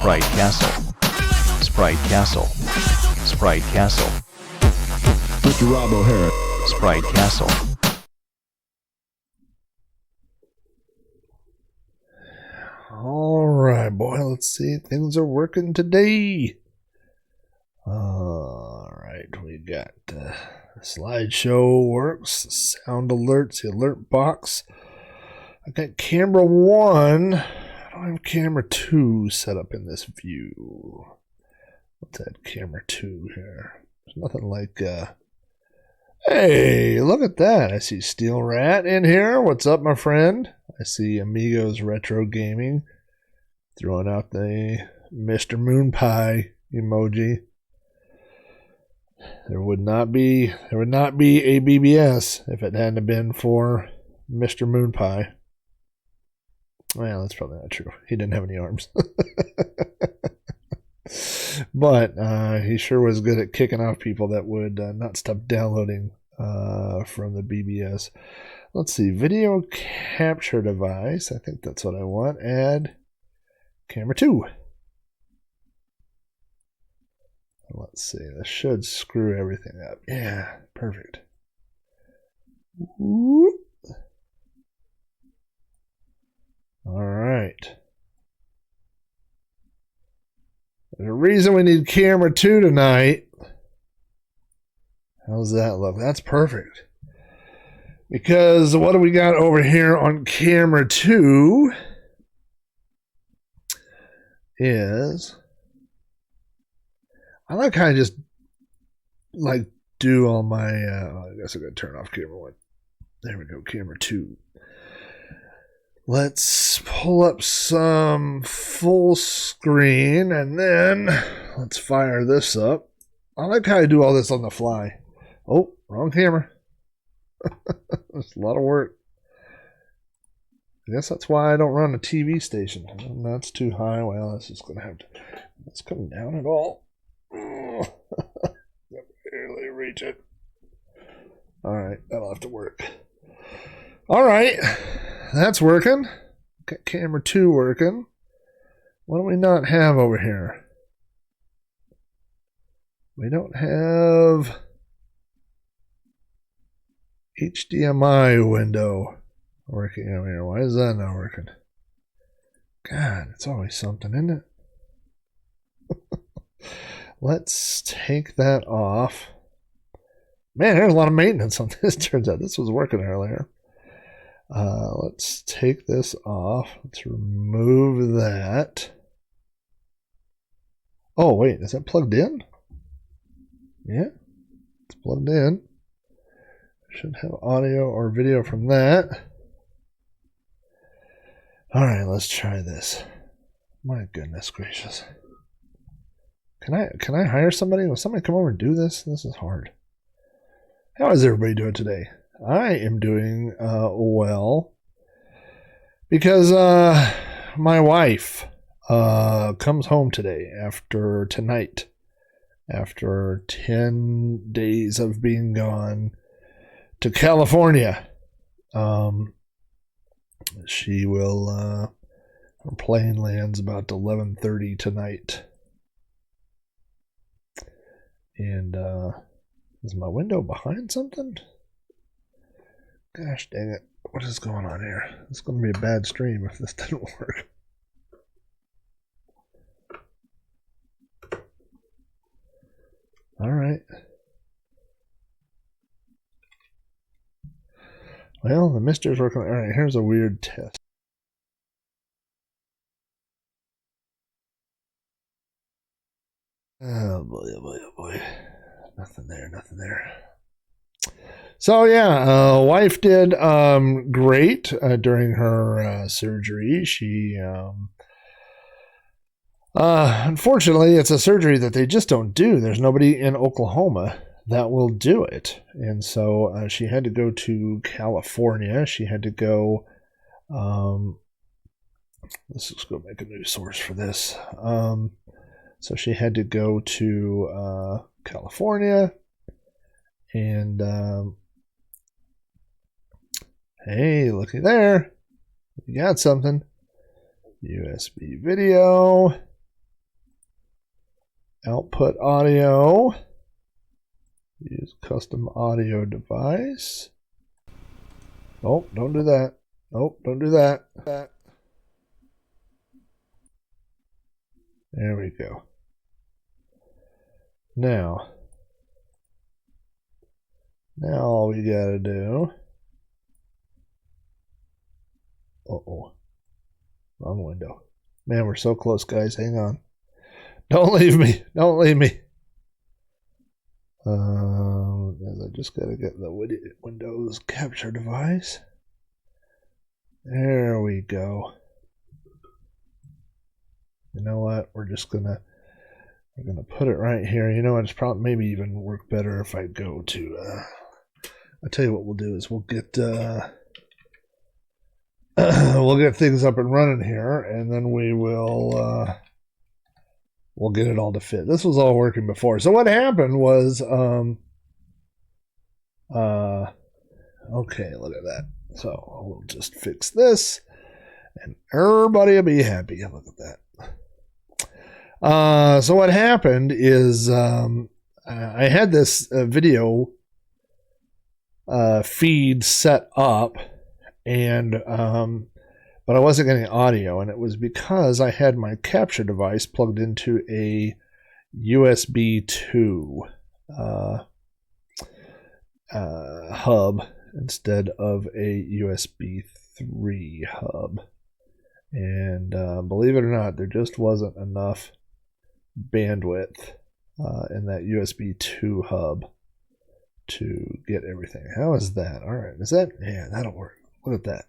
Sprite Castle. Sprite Castle. Sprite Castle. Mr. Rob O'Hara. Sprite Castle. All right, boy, let's see. Things are working today. All right, we got slideshow works, sound alerts, the alert box. I got camera 1. I don't have camera 2 set up in this view. Let's add camera 2 here. There's nothing like, hey, look at that. I see Steel Rat in here. What's up, my friend? I see Amigos Retro Gaming throwing out the Mr. Moon Pie emoji. There would not be a BBS if it hadn't been for Mr. Moon Pie. Well, that's probably not true. He didn't have any arms. But he sure was good at kicking off people that would not stop downloading from the BBS. Let's see. Video capture device. I think that's what I want. Add camera 2. Let's see. This should screw everything up. Yeah, perfect. Whoop. All right. There's a reason we need camera 2 tonight. How's that look? That's perfect. Because what do we got over here on camera 2 is, I like how I just like do all my, I guess I gotta turn off camera 1. There we go, camera 2. Let's pull up some full screen and then let's fire this up. I like how I do all this on the fly. Oh, wrong camera. That's a lot of work. I guess that's why I don't run a TV station. That's too high. Well, this is going to have to... It's coming down at all. Oh, I barely reach it. All right, that'll have to work. All right, that's working. Got camera 2 working. What do we not have over here? We don't have HDMI window working over here. Why is that not working? God, it's always something, isn't it? Let's take that off. Man, there's a lot of maintenance on this. Turns out this was working earlier. Let's take this off. Let's remove that. Oh, wait, is that plugged in? Yeah, it's plugged in. Should have audio or video from that. All right, let's try this. My goodness gracious. Can I hire somebody? Will somebody come over and do this? This is hard. How is everybody doing today? I am doing well because my wife comes home today after 10 days of being gone to California. She will her plane lands about 11:30 tonight. And is my window behind something? Gosh dang it. What is going on here? It's going to be a bad stream if this doesn't work. All right. Well, the MiSTer's working. All right, here's a weird test. Oh boy, oh boy, oh boy. Nothing there, nothing there. So yeah, wife did great during her surgery. She unfortunately, it's a surgery that they just don't do. There's nobody in Oklahoma that will do it, and so she had to go to California. She had to go. Let's just go make a new source for this. So she had to go to California, and hey, looky there. You got something. USB video. Output audio. Use custom audio device. Oh, don't do that. Oh, don't do that. There we go. Now all we gotta do. Uh-oh. Wrong window. Man, we're so close, guys. Hang on. Don't leave me. Don't leave me. I just gotta get the Windows capture device. There we go. You know what? We're gonna put it right here. You know what? It's probably maybe even work better if I go to. I'll tell you what we'll do is we'll get we'll get things up and running here, and then we'll get it all to fit. This was all working before. So what happened was, okay, look at that. So we'll just fix this, and everybody will be happy. Look at that. So what happened is I had this video feed set up, and but I wasn't getting audio, and it was because I had my capture device plugged into a USB 2 hub instead of a USB 3 hub. And believe it or not, there just wasn't enough bandwidth in that USB 2 hub to get everything. How is that? All right, is that? Yeah, that'll work. Look at that.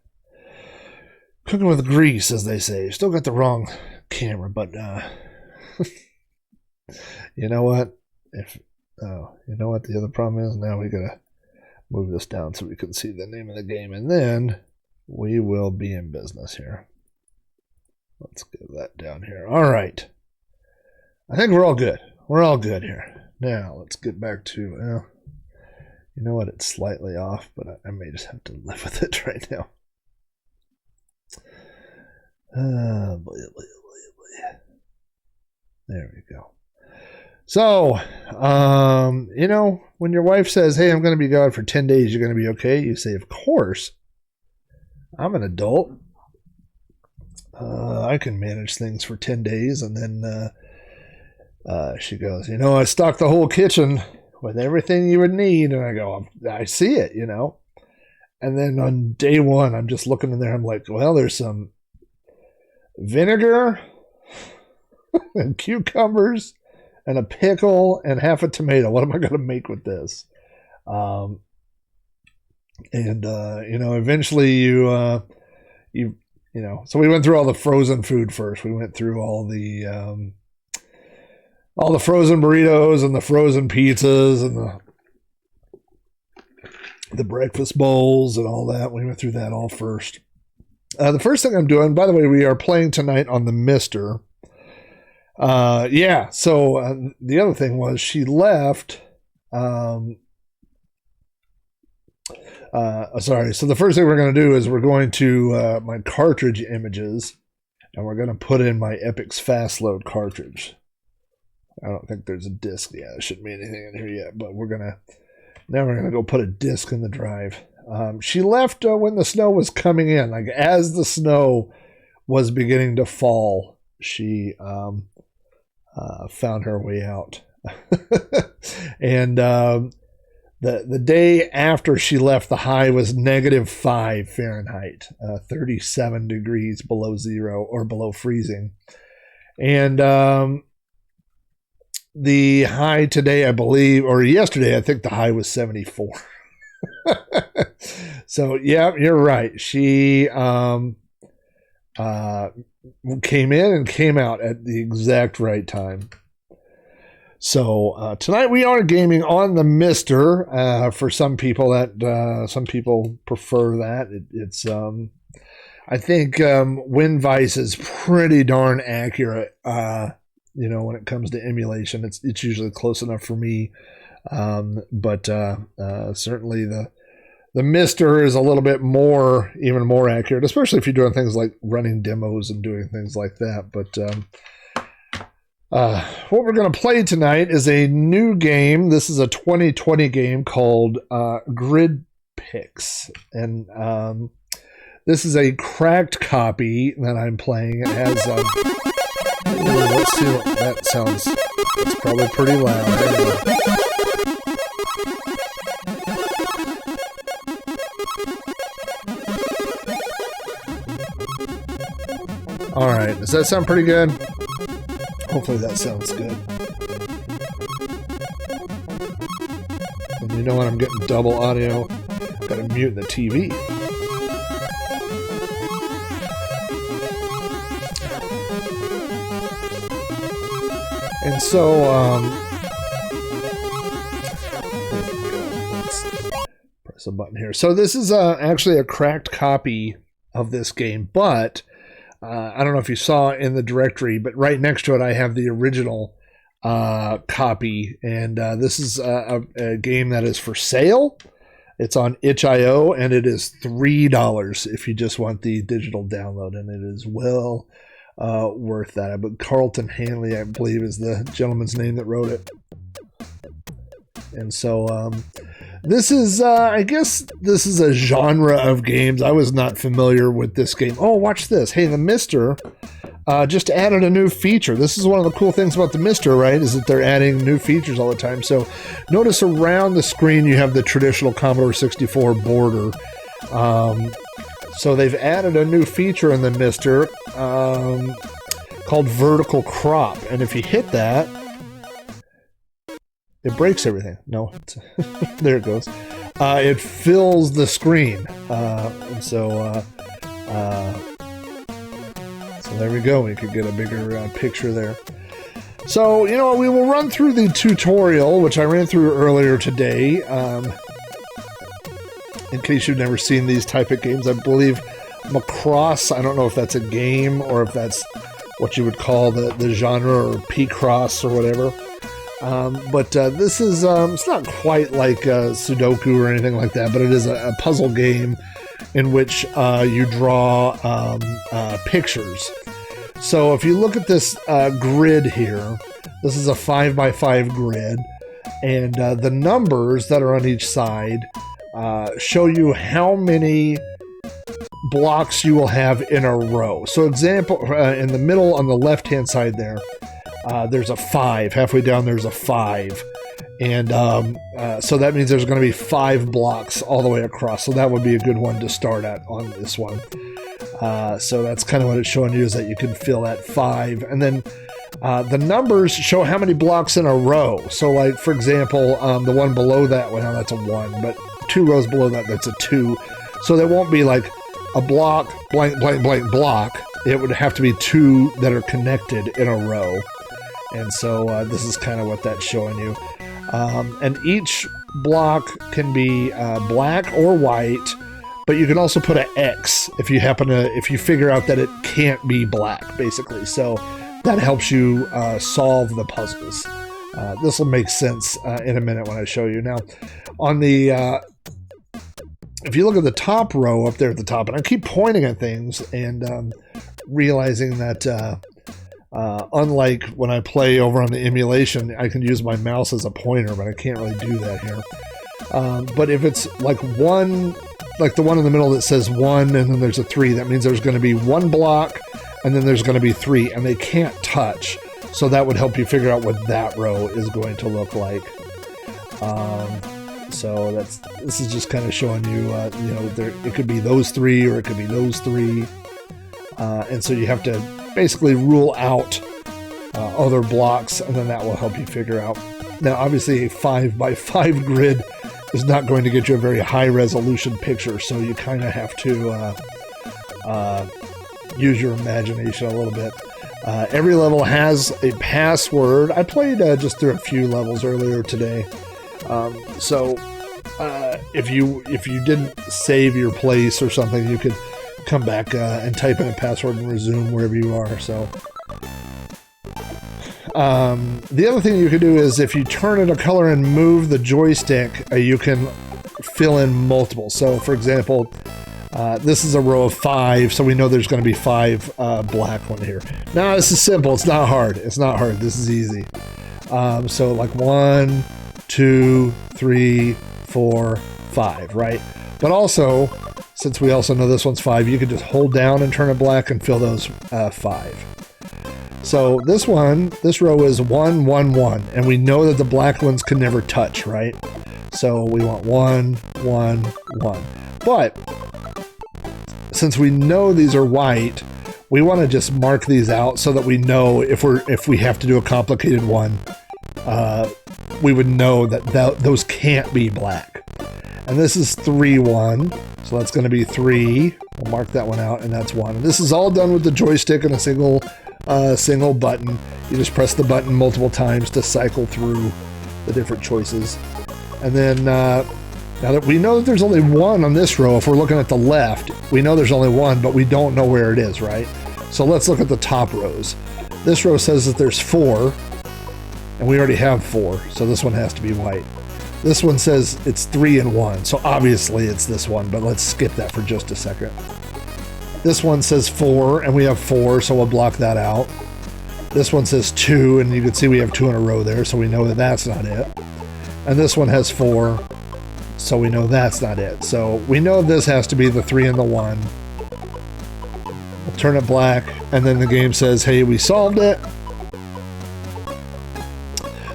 Cooking with grease, as they say. Still got the wrong camera, but you know what? You know what the other problem is? Now we gotta move this down so we can see the name of the game, and then we will be in business here. Let's get that down here. All right. I think we're all good. We're all good here. Now let's get back to. Well, you know what? It's slightly off, but I may just have to live with it right now. There we go. So, you know, when your wife says, hey, I'm going to be gone for 10 days, you're going to be okay? You say, of course. I'm an adult. I can manage things for 10 days. And then she goes, you know, I stocked the whole kitchen with everything you would need. And I go, I see it, you know. And then on day one, I'm just looking in there. I'm like, well, there's some vinegar and cucumbers and a pickle and half a tomato. What am I going to make with this? You know, eventually you know, so we went through all the frozen food first. We went through all the frozen burritos and the frozen pizzas and the breakfast bowls and all that. We went through that all first. The first thing I'm doing, by the way, we are playing tonight on the MiSTer. Yeah, so the other thing was she left. Sorry, so the first thing we're going to do is we're going to my cartridge images, and we're going to put in my Epic's Fast Load cartridge. I don't think there's a disc. Yeah, there shouldn't be anything in here yet, but we're going to go put a disc in the drive. She left when the snow was coming in. Like as the snow was beginning to fall, she found her way out. And the day after she left, the high was -5 Fahrenheit, 37 degrees below zero or below freezing. And the high today, I believe, or yesterday, I think the high was 74. So, yeah, you're right. She came in and came out at the exact right time. So tonight we are gaming on the MiSTer. For some people, some people prefer that. It's I think WinVice is pretty darn accurate. You know, when it comes to emulation, it's usually close enough for me. But certainly the MiSTer is a little bit more, even more accurate, especially if you're doing things like running demos and doing things like that. But What we're going to play tonight is a new game. This is a 2020 game called Grid Picks. And this is a cracked copy that I'm playing. It has... let's see what that sounds... It's probably pretty loud. Alright, does that sound pretty good? Hopefully that sounds good. And you know what? I'm getting double audio. Gotta mute the TV. And so, let's press a button here. So this is actually a cracked copy of this game, but I don't know if you saw in the directory, but right next to it I have the original copy, and this is a game that is for sale. It's on itch.io, and it is $3 if you just want the digital download, and it is well worth that. But Carlton Hanley, I believe, is the gentleman's name that wrote it. And so this is, I guess this is a genre of games. I was not familiar with this game. Oh, watch this. Hey, the MiSTer just added a new feature. This is one of the cool things about the MiSTer, right, is that they're adding new features all the time. So notice around the screen you have the traditional Commodore 64 border. So they've added a new feature in the MiSTer called vertical crop. And if you hit that, it breaks everything. No, there it goes. It fills the screen. And so there we go. We could get a bigger picture there. So, you know, we will run through the tutorial, which I ran through earlier today. In case you've never seen these type of games, I believe Macross, I don't know if that's a game or if that's what you would call the genre, or P-Cross or whatever. But this is, it's not quite like Sudoku or anything like that, but it is a puzzle game in which you draw pictures. So if you look at this grid here, this is a 5x5 grid, and the numbers that are on each side show you how many blocks you will have in a row. So example, in the middle on the left-hand side there, there's a 5. Halfway down there's a 5. And so that means there's going to be 5 blocks all the way across. So that would be a good one to start at on this one. So that's kind of what it's showing you, is that you can fill that 5. And then the numbers show how many blocks in a row. So like, for example, the one below that, well, that's a 1, but 2 rows below that, that's a 2. So there won't be like a block, blank, blank, blank, block. It would have to be 2 that are connected in a row. And so this is kind of what that's showing you. And each block can be black or white, but you can also put an X if you if you figure out that it can't be black, basically. So that helps you solve the puzzles. This will make sense in a minute when I show you. Now, on the if you look at the top row up there at the top, and I keep pointing at things and realizing that unlike when I play over on the emulation, I can use my mouse as a pointer, but I can't really do that here. But if it's like one, like the one in the middle that says 1 and then there's a 3, that means there's going to be 1 block and then there's going to be 3, and they can't touch. So that would help you figure out what that row is going to look like. So this is just kind of showing you, you know, it could be those 3 or it could be those 3. And so you have to basically rule out other blocks, and then that will help you figure out. Now, obviously, a 5x5 grid is not going to get you a very high resolution picture, so you kind of have to use your imagination a little bit. Every level has a password. I played just through a few levels earlier today. So if you didn't save your place or something, you could come back and type in a password and resume wherever you are. So the other thing you could do is if you turn it a color and move the joystick, you can fill in multiple. So for example, This is a row of 5, so we know there's going to be 5 black one here. Now this is simple. It's not hard. It's not hard. This is easy. So like 1, 2, 3, 4, 5, right? But also, since we also know this one's 5, you can just hold down and turn it black and fill those 5. So this row is 1, 1, 1, and we know that the black ones can never touch, right? So we want 1, 1, 1. But since we know these are white, we want to just mark these out so that we know if we have to do a complicated one, we would know that those can't be black. And this is 3, 1, so that's going to be 3. We'll mark that one out, and that's 1. And this is all done with the joystick and a single button. You just press the button multiple times to cycle through the different choices. And then now that we know that there's only 1 on this row, if we're looking at the left, we know there's only 1, but we don't know where it is, right? So let's look at the top rows. This row says that there's 4, and we already have 4, so this one has to be white. This one says it's 3 and 1, so obviously it's this one, but let's skip that for just a second. This one says 4, and we have 4, so we'll block that out. This one says 2, and you can see we have 2 in a row there, so we know that that's not it. And this one has 4, so we know that's not it. So we know this has to be the 3 and the 1. We'll turn it black, and then the game says, hey, we solved it.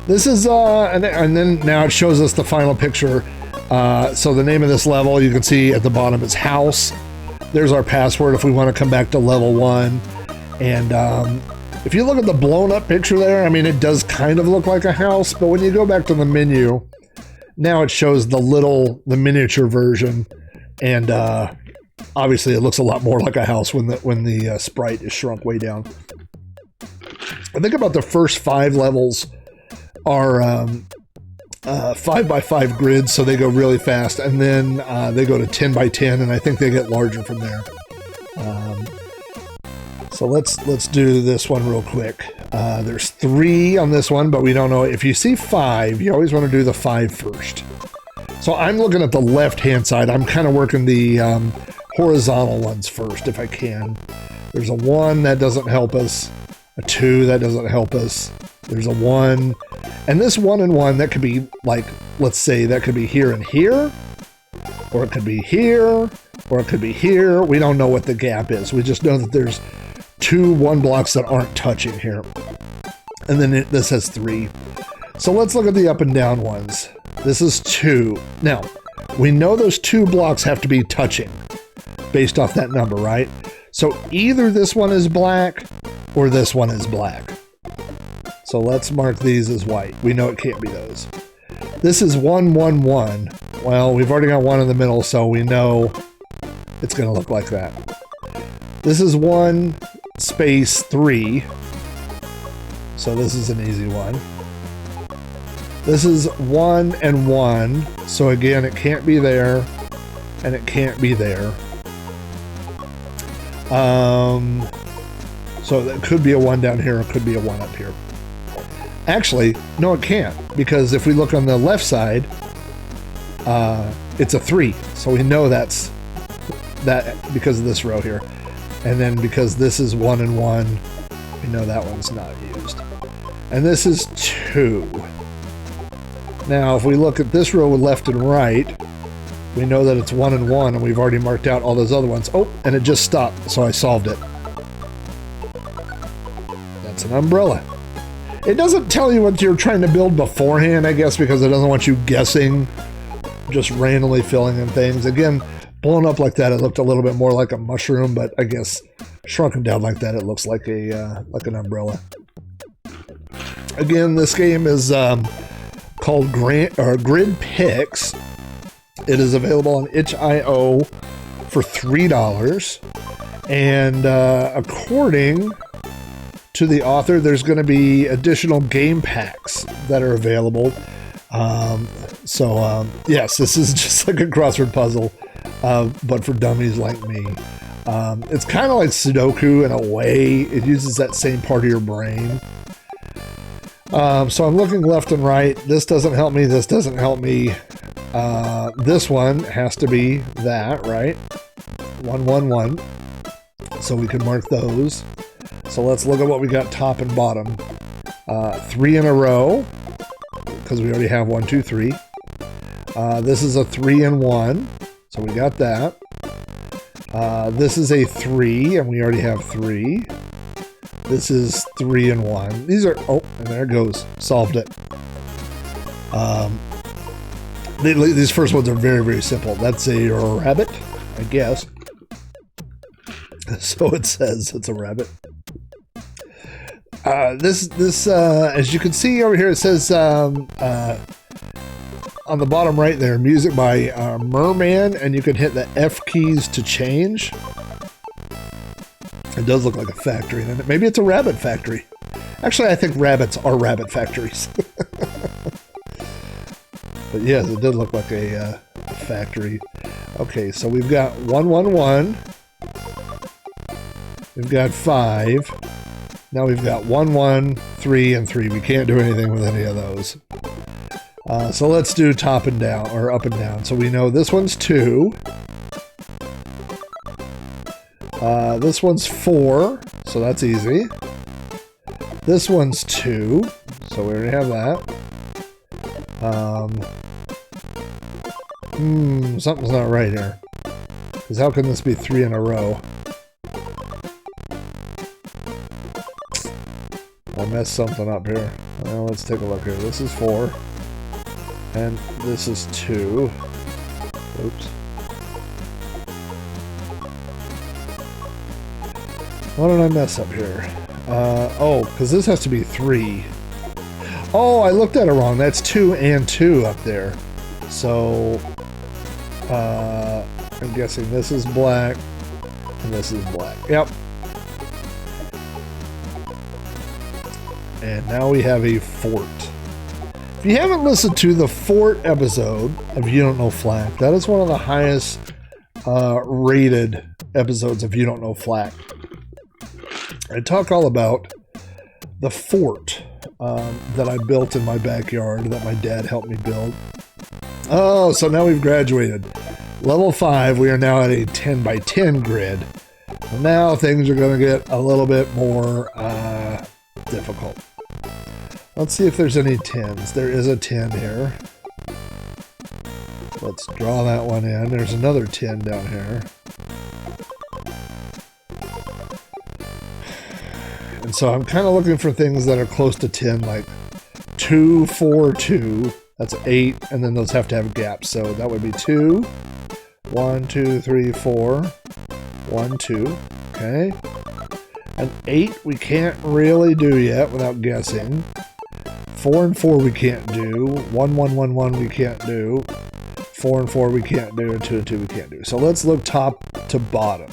This is, and then now it shows us the final picture. So the name of this level, you can see at the bottom is house. There's our password if we want to come back to level 1. And if you look at the blown up picture there, I mean, it does kind of look like a house, but when you go back to the menu, now it shows the miniature version. And obviously it looks a lot more like a house when the sprite is shrunk way down. I think about the first 5 levels are 5x5 grids, so they go really fast, and then they go to 10x10, and I think they get larger from there. So let's do this one real quick. There's 3 on this one, but we don't know. If you see 5, you always want to do the 5 first. So I'm looking at the left-hand side. I'm kind of working the horizontal ones first, if I can. There's a 1, that doesn't help us. A 2, that doesn't help us. There's a 1. And this 1 and 1, that could be like, let's say that could be here and here, or it could be here, or it could be here. We don't know what the gap is. We just know that there's 2 1 blocks that aren't touching here. And then this has 3. So let's look at the up and down ones. This is 2. Now, we know those 2 blocks have to be touching based off that number, right? So either this one is black or this one is black. So let's mark these as white. We know it can't be those. This is 1, 1, 1. Well, we've already got 1 in the middle, so we know it's going to look like that. This is 1 space 3. So this is an easy one. This is 1 and 1. So again, it can't be there, and it can't be there. So that could be a 1 down here, it could be a 1 up here. Actually, no, it can't, because if we look on the left side, it's a 3. So we know that's that because of this row here. And then because this is 1 and 1, we know that one's not used. And this is 2. Now, if we look at this row left and right, we know that it's 1 and 1, and we've already marked out all those other ones. Oh, and it just stopped, so I solved it. That's an umbrella. It doesn't tell you what you're trying to build beforehand, I guess, because it doesn't want you guessing, just randomly filling in things. Again, blown up like that, it looked a little bit more like a mushroom, but I guess shrunken down like that, it looks like an umbrella. Again, this game is called Grid Picks. It is available on itch.io for $3, and according to the author, there's going to be additional game packs that are available. Yes, this is just like a crossword puzzle, but for dummies like me. It's kind of like Sudoku in a way. It uses that same part of your brain. So I'm looking left and right. This doesn't help me. This doesn't help me. This one has to be that, right? 1, 1, 1. So we can mark those. So let's look at what we got top and bottom. 3 in a row, because we already have 1, 2, 3. This is a 3 and 1, so we got that. This is a 3, and we already have 3. This is 3 and 1. These are, oh, and there it goes. Solved it. These first ones are very, very simple. That's a rabbit, I guess. So it says it's a rabbit. This as you can see over here, it says on the bottom right there, music by Merman, and you can hit the F keys to change. It does look like a factory, and maybe it's a rabbit factory. Actually, I think rabbits are rabbit factories. But yes, it did look like a factory. Okay, so we've got 1, 1, 1. We've got 5. Now we've got 1, 1, 3, and 3. We can't do anything with any of those. So let's do top and down, or up and down. So we know this one's 2. This one's 4, so that's easy. This one's 2, so we already have that. Something's not right here. Because how can this be 3 in a row? I messed something up here. Well, let's take a look here. This is 4. And this is 2. Oops. What did I mess up here? Oh, because this has to be 3. Oh, I looked at it wrong. That's 2 and 2 up there. So, I'm guessing this is black, and this is black. Yep. And now we have a fort. If you haven't listened to the fort episode of You Don't Know Flak, that is one of the highest rated episodes of You Don't Know Flak. I talk all about the fort that I built in my backyard that my dad helped me build. Oh, so now we've graduated. Level 5, we are now at a 10 by 10 grid. Now things are going to get a little bit more difficult. Let's see if there's any 10s. There is a 10 here. Let's draw that one in. There's another 10 down here. And so I'm kind of looking for things that are close to 10, like 2, 4, 2. That's 8, and then those have to have gaps. So that would be 2, 1, 2, 3, 4, 1, 2. Okay. An 8 we can't really do yet without guessing. 4 and 4 we can't do. 1, 1, 1, 1 we can't do. 4 and 4 we can't do. 2 and 2 we can't do. So let's look top to bottom.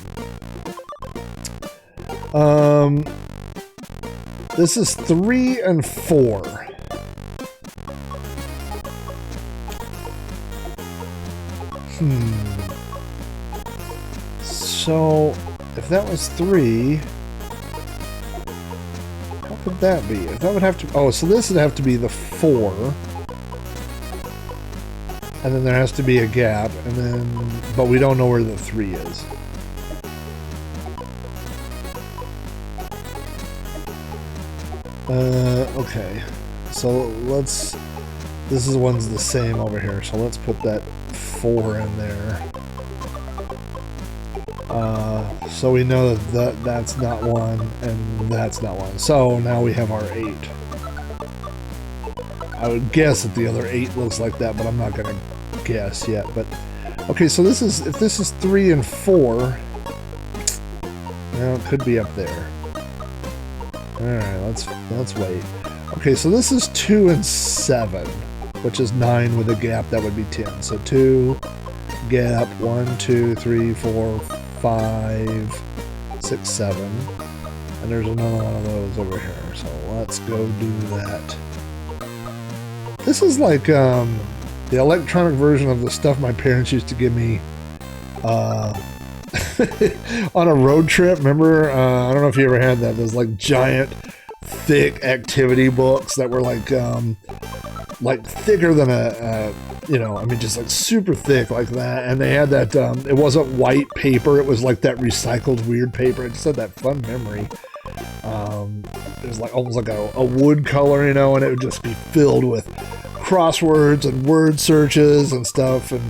This is 3 and 4. So, if that was 3, how could that be? If that would have to... Oh, so this would have to be the 4. And then there has to be a gap, and then... But we don't know where the 3 is. Okay. So, let's... This is one's the same over here, so let's put that 4 in there. So we know that that's not 1, and that's not 1. So now we have our 8. I would guess that the other 8 looks like that, but I'm not going to guess yet. But okay, so this is, if this is 3 and 4, well, it could be up there. All right, let's wait. Okay, so this is 2 and 7, which is 9 with a gap. That would be 10. So 2 gap, 1, 2, 3, 4, 5, 6, 7, and there's another one of those over here. So let's go do that. This is like the electronic version of the stuff my parents used to give me on a road trip. Remember? I don't know if you ever had that. Those like giant, thick activity books that were like thicker than a you know, I mean, just like super thick like that. And they had that, it wasn't white paper. It was like that recycled weird paper. It just had that fun memory. It was like almost like a wood color, you know, and it would just be filled with crosswords and word searches and stuff. And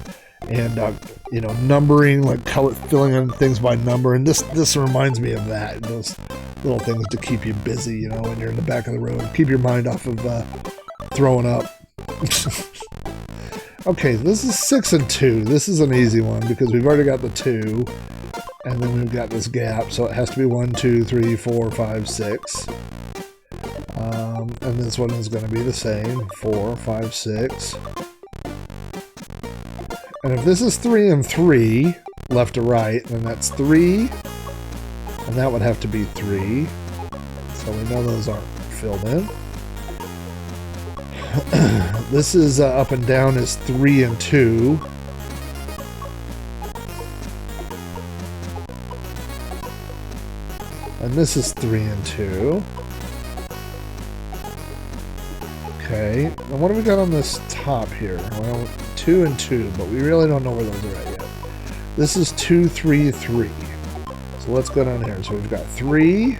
you know, numbering, like color, filling in things by number. And this reminds me of that. Those little things to keep you busy, you know, when you're in the back of the road. Keep your mind off of throwing up. Okay, this is 6 and 2. This is an easy one because we've already got the 2. And then we've got this gap, so it has to be 1, 2, 3, 4, 5, 6. And this one is going to be the same. 4, 5, 6. And if this is 3 and 3, left to right, then that's 3. And that would have to be 3. So we know those aren't filled in. This is up and down is 3 and 2. And this is 3 and 2. Okay, and what do we got on this top here? Well, 2 and 2, but we really don't know where those are at yet. This is 2, 3, 3. So let's go down here. So we've got 3.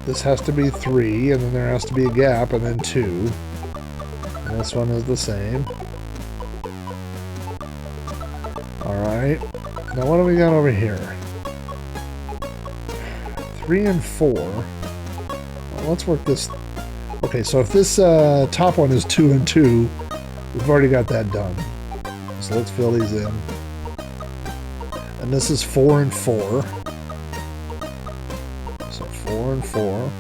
This has to be 3, and then there has to be a gap, and then 2. And this one is the same. Alright. Now what do we got over here? 3 and 4. Well, let's work this. Okay, so if this top one is 2 and 2, we've already got that done. So let's fill these in. And this is 4 and 4. So 4 and 4.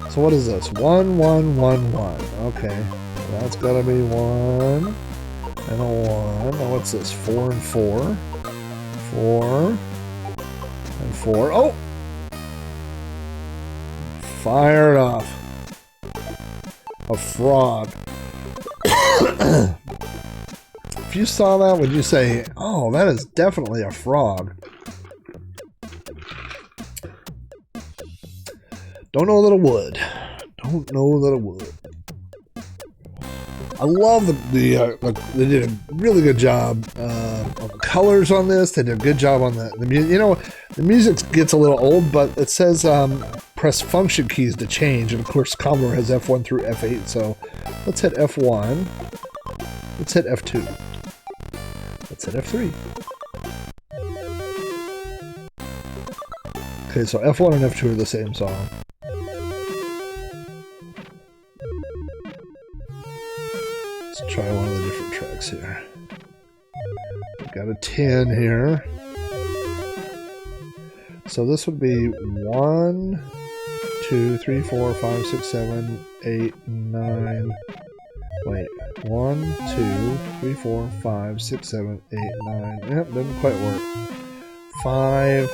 So what is this? 1, 1, 1, 1. Okay. So that's got to be 1 and a 1. Now what's this? 4 and 4. 4 and 4. Oh! Fired off. A frog. If you saw that, would you say, oh, that is definitely a frog? Don't know that it would. Don't know that it would. I love they did a really good job on the colors on this. They did a good job on the music. You know, the music gets a little old, but it says press function keys to change. And of course, Commodore has F1 through F8. So let's hit F1. Let's hit F2. Let's hit F3. Okay, so F1 and F2 are the same song. Let's try one of the different tracks here. We've got a 10 here. So this would be 1, 2, 3, 4, 5, 6, 7, 8, 9. Wait. 1, 2, 3, 4, 5, 6, 7, 8, 9. Yep, doesn't quite work. 5,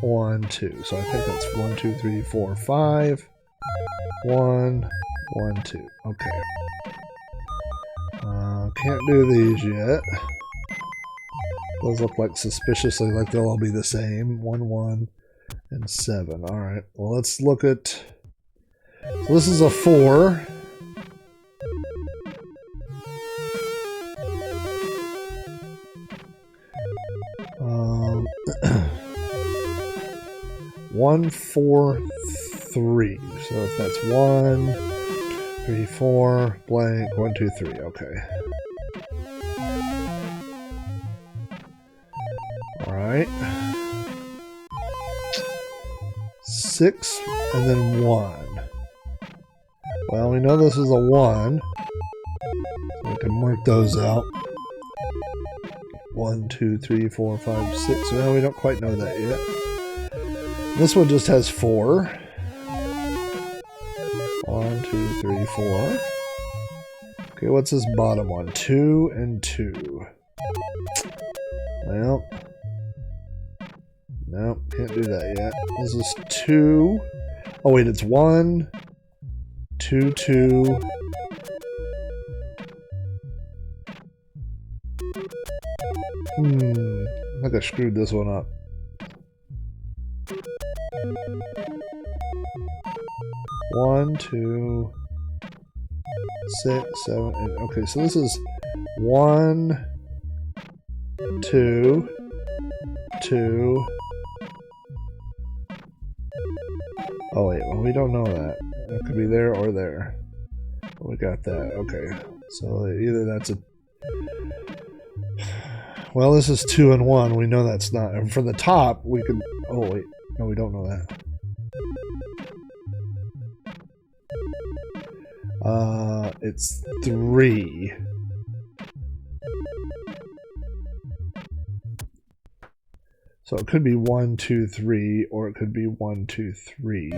1, 2. So I think that's 1, 2, 3, 4, 5. 1, 1, 2. Okay. Can't do these yet. Those look like suspiciously like they'll all be the same. 1, 1, and 7. Alright. Well, let's look at... So this is a 4. One, 4, 3. So if that's 1, 3, 4, blank, 1, 2, 3. Okay. Alright. 6 and then 1. Well, we know this is a 1. So we can mark those out. 1, 2, 3, 4, 5, 6. Well, we don't quite know that yet. This one just has 4. 1, 2, 3, 4. Okay, what's this bottom one? 2 and 2. Well, no, can't do that yet. This is 2. Oh wait, it's 1, 2, 2. I think I screwed this one up. 1, 2. 6, 7, 8. Okay, so this is 1, 2, 2. Oh wait, well we don't know that. It could be there or there. We got that. Okay, so either that's a. Well, this is 2 and 1. We know that's not. And from the top, we could. Oh wait, no, we don't know that. It's 3. So it could be 1, 2, 3, or it could be 1, 2, 3.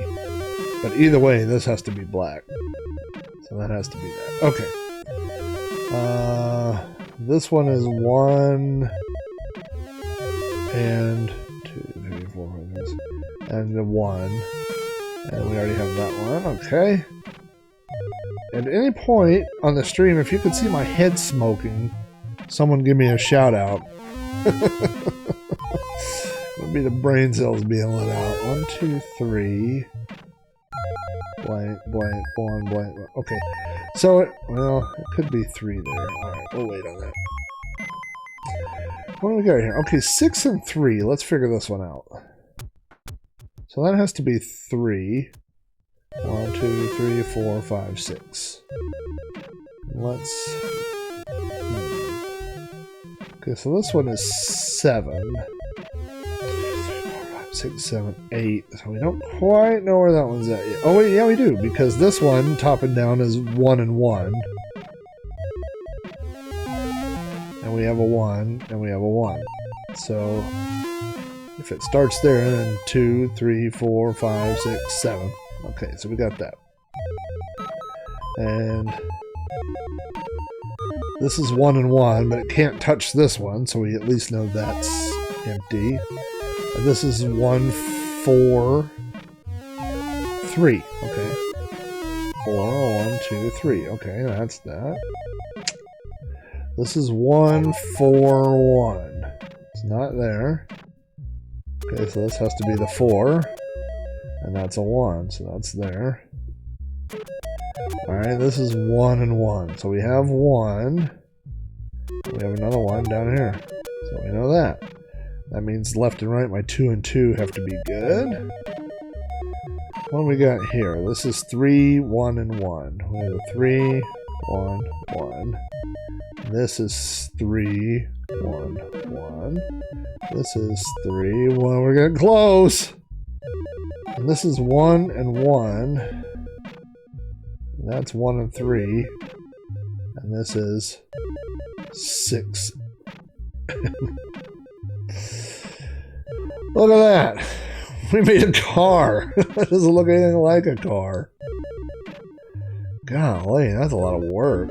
But either way, this has to be black. So that has to be that. Okay. This one is 1 and 2, 3, 4, 5, 6, and the 1. And we already have that one. Okay. At any point on the stream, if you could see my head smoking, someone give me a shout out. Would be the brain cells being let out. 1, 2, 3. Blank, blank, 1, blank. Okay. So, well, it could be 3 there. Alright, we'll wait on that. What do we got here? Okay, 6 and 3. Let's figure this one out. So that has to be 3. 1, 2, 3, 4, 5, 6. Let's... Okay, so this one is 7. 6, 7, 8. So we don't quite know where that one's at yet. Oh wait, yeah we do, because this one, top and down, is 1 and 1. And we have a 1, and we have a 1. So, if it starts there, then 2, 3, 4, 5, 6, 7. Okay, so we got that. And this is 1 and 1, but it can't touch this one, so we at least know that's empty. And this is 1, 4, 3. Okay. 4, 1, 2, 3. Okay, that's that. This is 1, 4, 1. It's not there. Okay, so this has to be the 4. And that's a 1, so that's there. Alright, this is 1 and 1. So we have 1. We have another 1 down here. So we know that. That means left and right, my 2 and 2 have to be good. What do we got here? This is 3, 1, and 1. We have a 3, 1, 1. This is 3, 1, 1. This is 3, 1. We're getting close! And this is 1 and 1. And that's 1 and 3. And this is 6. Look at that! We made a car! That doesn't look anything like a car. Golly, that's a lot of work.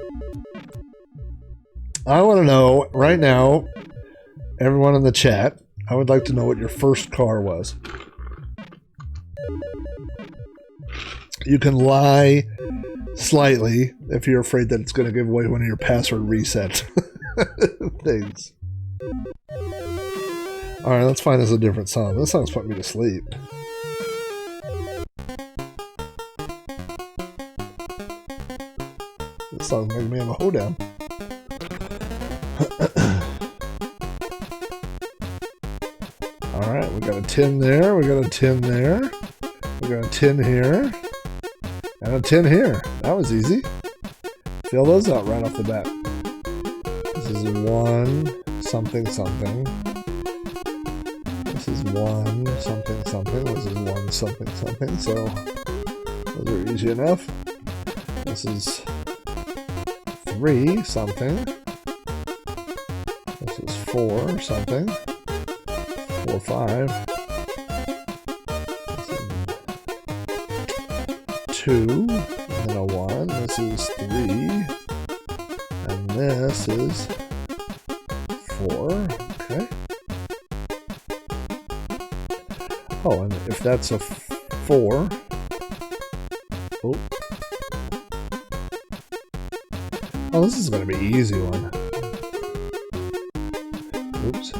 I want to know, right now, everyone in the chat, I would like to know what your first car was. You can lie slightly if you're afraid that it's going to give away one of your password reset things. Alright, let's find us a different song. This song's putting me to sleep. This song's making me have a hoedown. Alright, we got a 10 there, we got a 10 there, we got a 10 here, and a 10 here. That was easy. Fill those out right off the bat. This is 1 something something. This is 1 something something. This is 1 something something. So those are easy enough. This is 3 something. This is 4 something. 4, 5. This is 2, and then a 1. This is 3, and this is 4. Okay. Oh, and if that's a 4. Oh. Oh, this is going to be an easy one. Oops.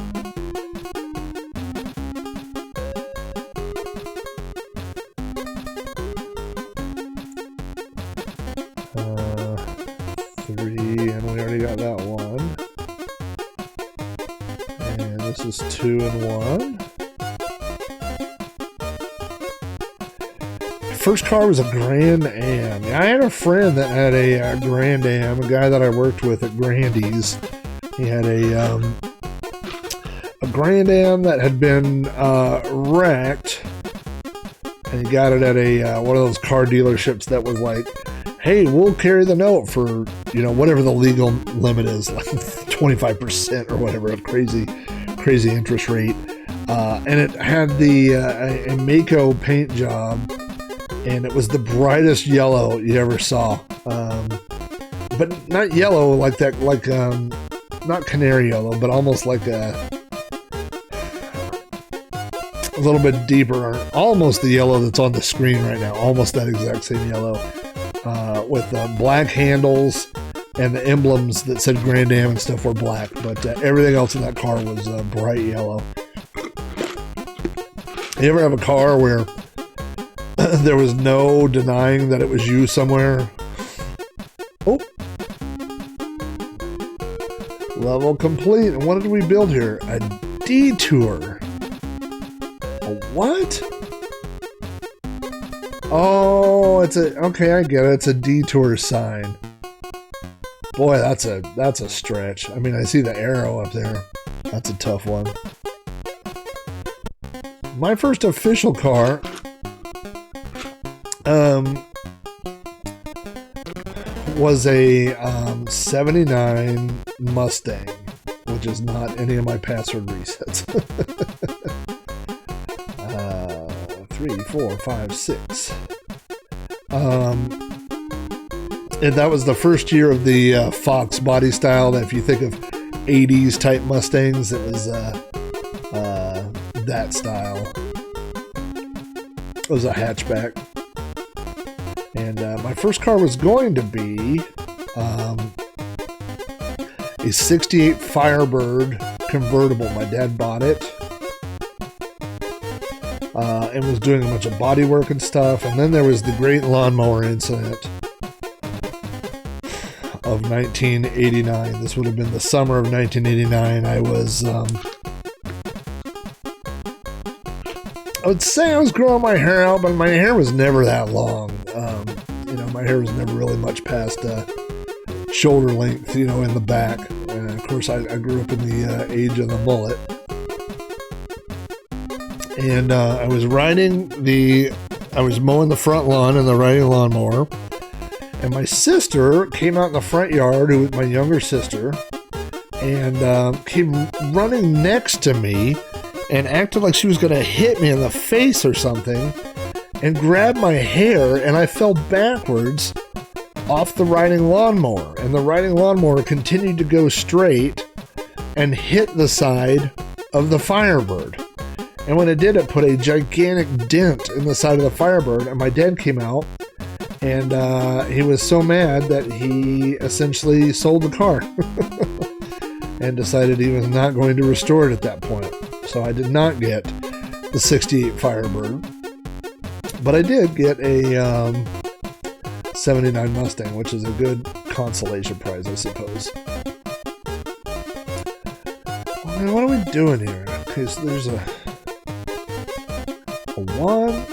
is 2 and 1. First car was a Grand Am. I had a friend that had a Grand Am, a guy that I worked with at Grandy's. He had a Grand Am that had been wrecked, and he got it at a one of those car dealerships that was like, hey, we'll carry the note for, you know, whatever the legal limit is, like 25% or whatever, a crazy interest rate. And it had the a Mako paint job, and it was the brightest yellow you ever saw. But not yellow like that, like not canary yellow, but almost like a little bit deeper, almost the yellow that's on the screen right now, almost that exact same yellow, with black handles, and the emblems that said Grand Am and stuff were black, but everything else in that car was bright yellow. You ever have a car where there was no denying that it was you somewhere? Oh. Level complete. And what did we build here? A detour. A what? Oh, it's a... Okay, I get it. It's a detour sign. Boy, that's a stretch. I mean, I see the arrow up there. That's a tough one. My first official car... was a 79 Mustang, which is not any of my password resets. 3, 4, 5, 6. And that was the first year of the Fox body style. That if you think of 80s type Mustangs, it was that style. It was a hatchback. And my first car was going to be a 68 Firebird convertible. My dad bought it and was doing a bunch of body work and stuff. And then there was the great lawnmower incident of 1989. This would have been the summer of 1989. I was... I would say I was growing my hair out, but my hair was never that long. You know, my hair was never really much past shoulder length, you know, in the back. And of course, I grew up in the age of the mullet. And I was mowing the front lawn in the riding lawnmower. And my sister came out in the front yard, who was my younger sister, and came running next to me and acted like she was going to hit me in the face or something, and grabbed my hair, and I fell backwards off the riding lawnmower. And the riding lawnmower continued to go straight and hit the side of the Firebird. And when it did, it put a gigantic dent in the side of the Firebird, and my dad came out, and he was so mad that he essentially sold the car and decided he was not going to restore it at that point. So I did not get the 68 Firebird, but I did get a 79 Mustang, which is a good consolation prize, I suppose. Okay, what are we doing here? Okay, so there's a 1.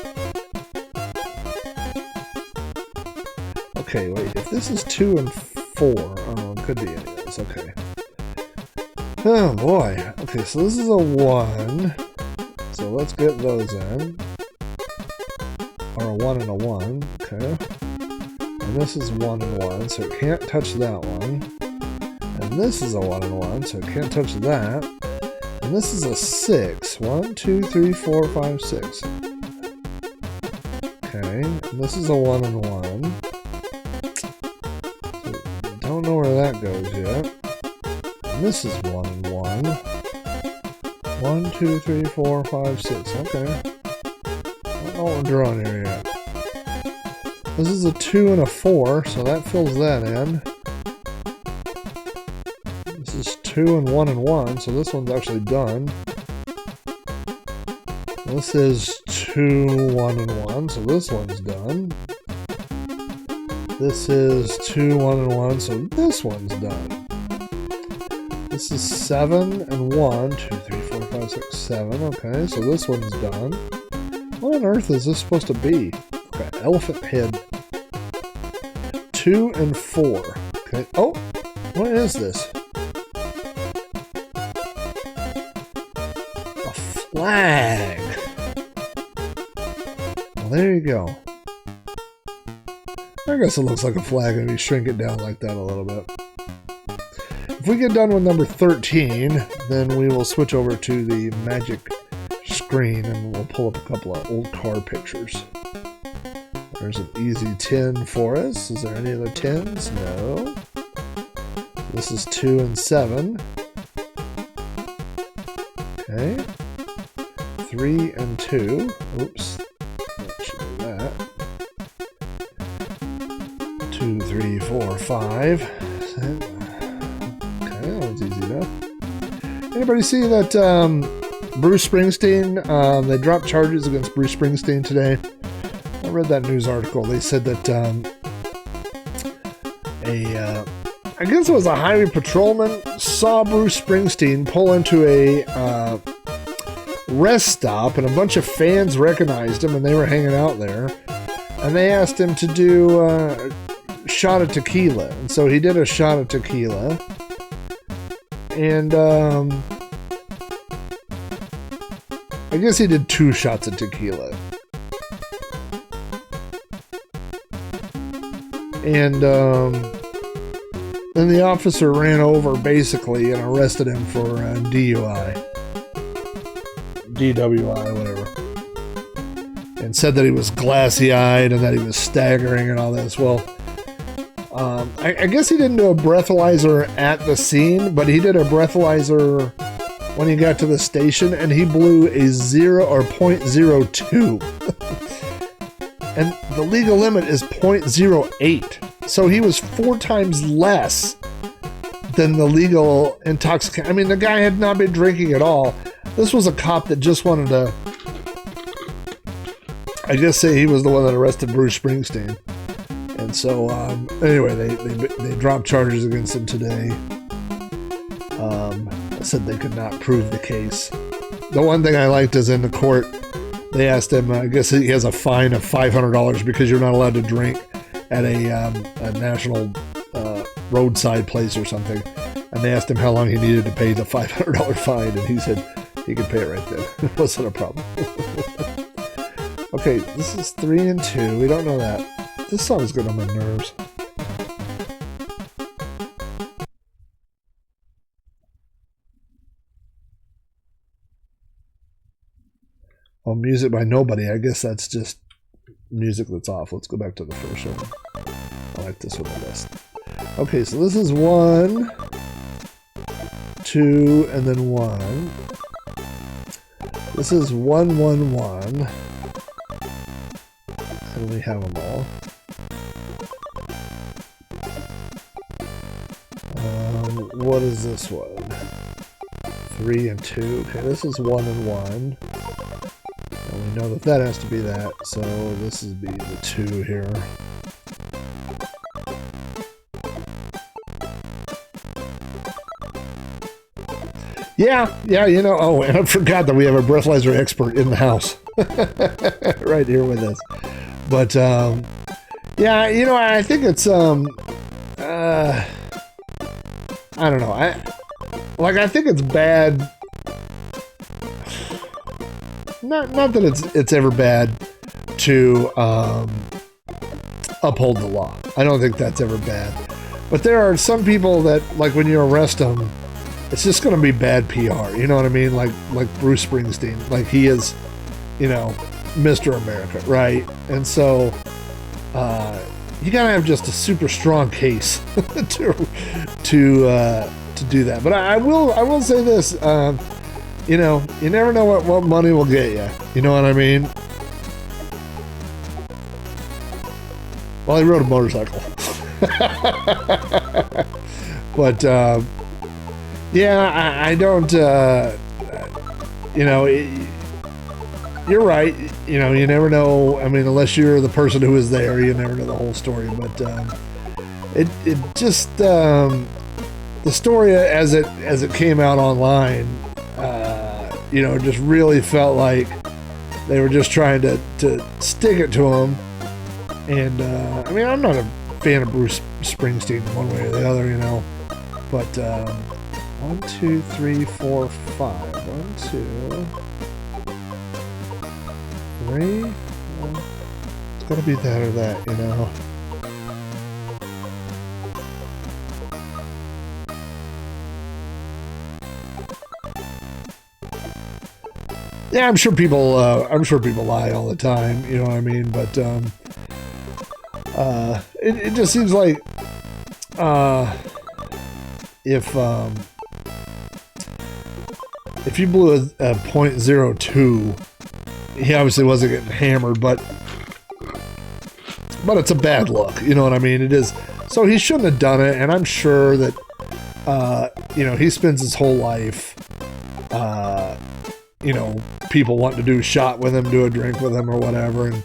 Okay, wait, if this is 2 and 4, oh, it could be any of those, okay. Oh boy. Okay, so this is a 1. So let's get those in. Or a 1 and a 1. Okay. And this is 1 and 1, so it can't touch that one. And this is a 1 and 1, so it can't touch that. And this is a 6. 1, 2, 3, 4, 5, 6. Okay. And this is a 1 and 1. So don't know where that goes yet. And this is 1 and 1. 1, 2, 3, 4, 5, 6. Okay. I don't know what we're drawing here yet. This is a 2 and a 4, so that fills that in. This is 2 and 1 and 1, so this one's actually done. This is 2, 1 and 1, so this one's done. This is 2, 1 and 1, so this one's done. This is 7 and 1. 2, 3, 4, 5, 6, 7. Okay, so this one's done. What on earth is this supposed to be? Okay, elephant head. 2 and 4. Okay. Oh, what is this? A flag. Well, there you go. I guess it looks like a flag if you shrink it down like that a little bit. If we get done with number 13, then we will switch over to the magic screen and we'll pull up a couple of old car pictures. There's an easy 10 for us. Is there any other 10s? No. This is 2 and 7. Okay. 3 and 2. Oops. That should be that. 2, 3, 4, 5. Okay, that was easy enough. Anybody see that Bruce Springsteen, they dropped charges against Bruce Springsteen today? I read that news article. They said that I guess it was a highway patrolman saw Bruce Springsteen pull into a rest stop, and a bunch of fans recognized him, and they were hanging out there, and they asked him to do a shot of tequila, and so he did a shot of tequila, and I guess he did 2 shots of tequila. And then the officer ran over, basically, and arrested him for DUI. DWI, whatever. And said that he was glassy-eyed and that he was staggering and all this. Well, I guess he didn't do a breathalyzer at the scene, but he did a breathalyzer when he got to the station, and he blew a 0 or 0.02. And the legal limit is 0.08. So he was 4 times less than the legal intoxicant. I mean, the guy had not been drinking at all. This was a cop that just wanted to, I guess, say he was the one that arrested Bruce Springsteen. And so, anyway, they dropped charges against him today. Said they could not prove the case. The one thing I liked is in the court, they asked him, I guess he has a fine of $500 because you're not allowed to drink at a national roadside place or something. And they asked him how long he needed to pay the $500 fine, and he said he could pay it right then. It wasn't a problem. Okay, this is 3 and 2. We don't know that. This song's good on my nerves. Oh, music by nobody. I guess that's just music that's off. Let's go back to the first one. I like this one the best. Okay, so this is 1, 2, and then 1. This is 1, 1, 1. And we have them all. What is this one? 3 and 2. Okay, this is 1 and 1. And we know that that has to be that, so this is be the 2 here. Yeah, you know, oh, and I forgot that we have a breathalyzer expert in the house. Right here with us. But, yeah, you know, I think it's, I don't know. I think it's bad. Not that it's ever bad to uphold the law. I don't think that's ever bad. But there are some people that, like, when you arrest them, it's just going to be bad PR. You know what I mean? Like Bruce Springsteen. Like, he is, you know, Mr. America, right? And so you gotta have just a super strong case to do that. But I will say this, you know, you never know what money will get you. You know what I mean? Well, he rode a motorcycle. But yeah, I don't. You know, you're right. You know, you never know. I mean, unless you're the person who was there, you never know the whole story. But it just, the story as it came out online, you know, just really felt like they were just trying to stick it to him. And I mean, I'm not a fan of Bruce Springsteen one way or the other, you know. But 1, 2, 3, 4, 5. 1, 2, 3. It's gotta be that or that, you know. Yeah, I'm sure people lie all the time, you know what I mean? But it just seems like if you blew a .02, he obviously wasn't getting hammered, but it's a bad look, you know what I mean? It is. So he shouldn't have done it, and I'm sure that you know, he spends his whole life you know, people wanting to do a shot with him, do a drink with him or whatever, and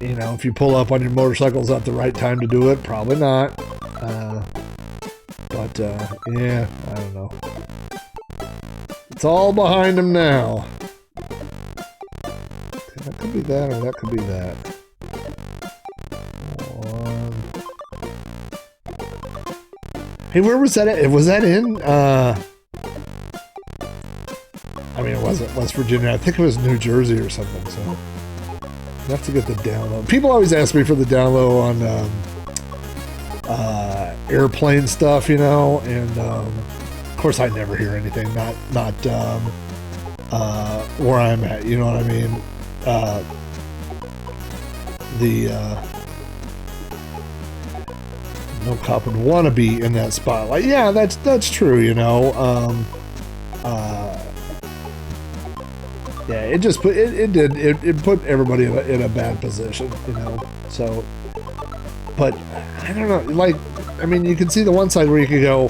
you know, if you pull up on your motorcycles at the right time to do it, probably not. But yeah, I don't know. It's all behind him now. That could be that, or that could be that. One. Hey, where was that at? Was that in? I mean, it wasn't West Virginia. I think it was New Jersey or something. So I have to get the download. People always ask me for the download on airplane stuff, you know, and of course I never hear anything. Not where I'm at. You know what I mean? No cop would want to be in that spotlight. Yeah, that's true. You know. Yeah, it just put it put everybody in a bad position, you know. So, but I don't know. Like, I mean, you can see the one side where you could go.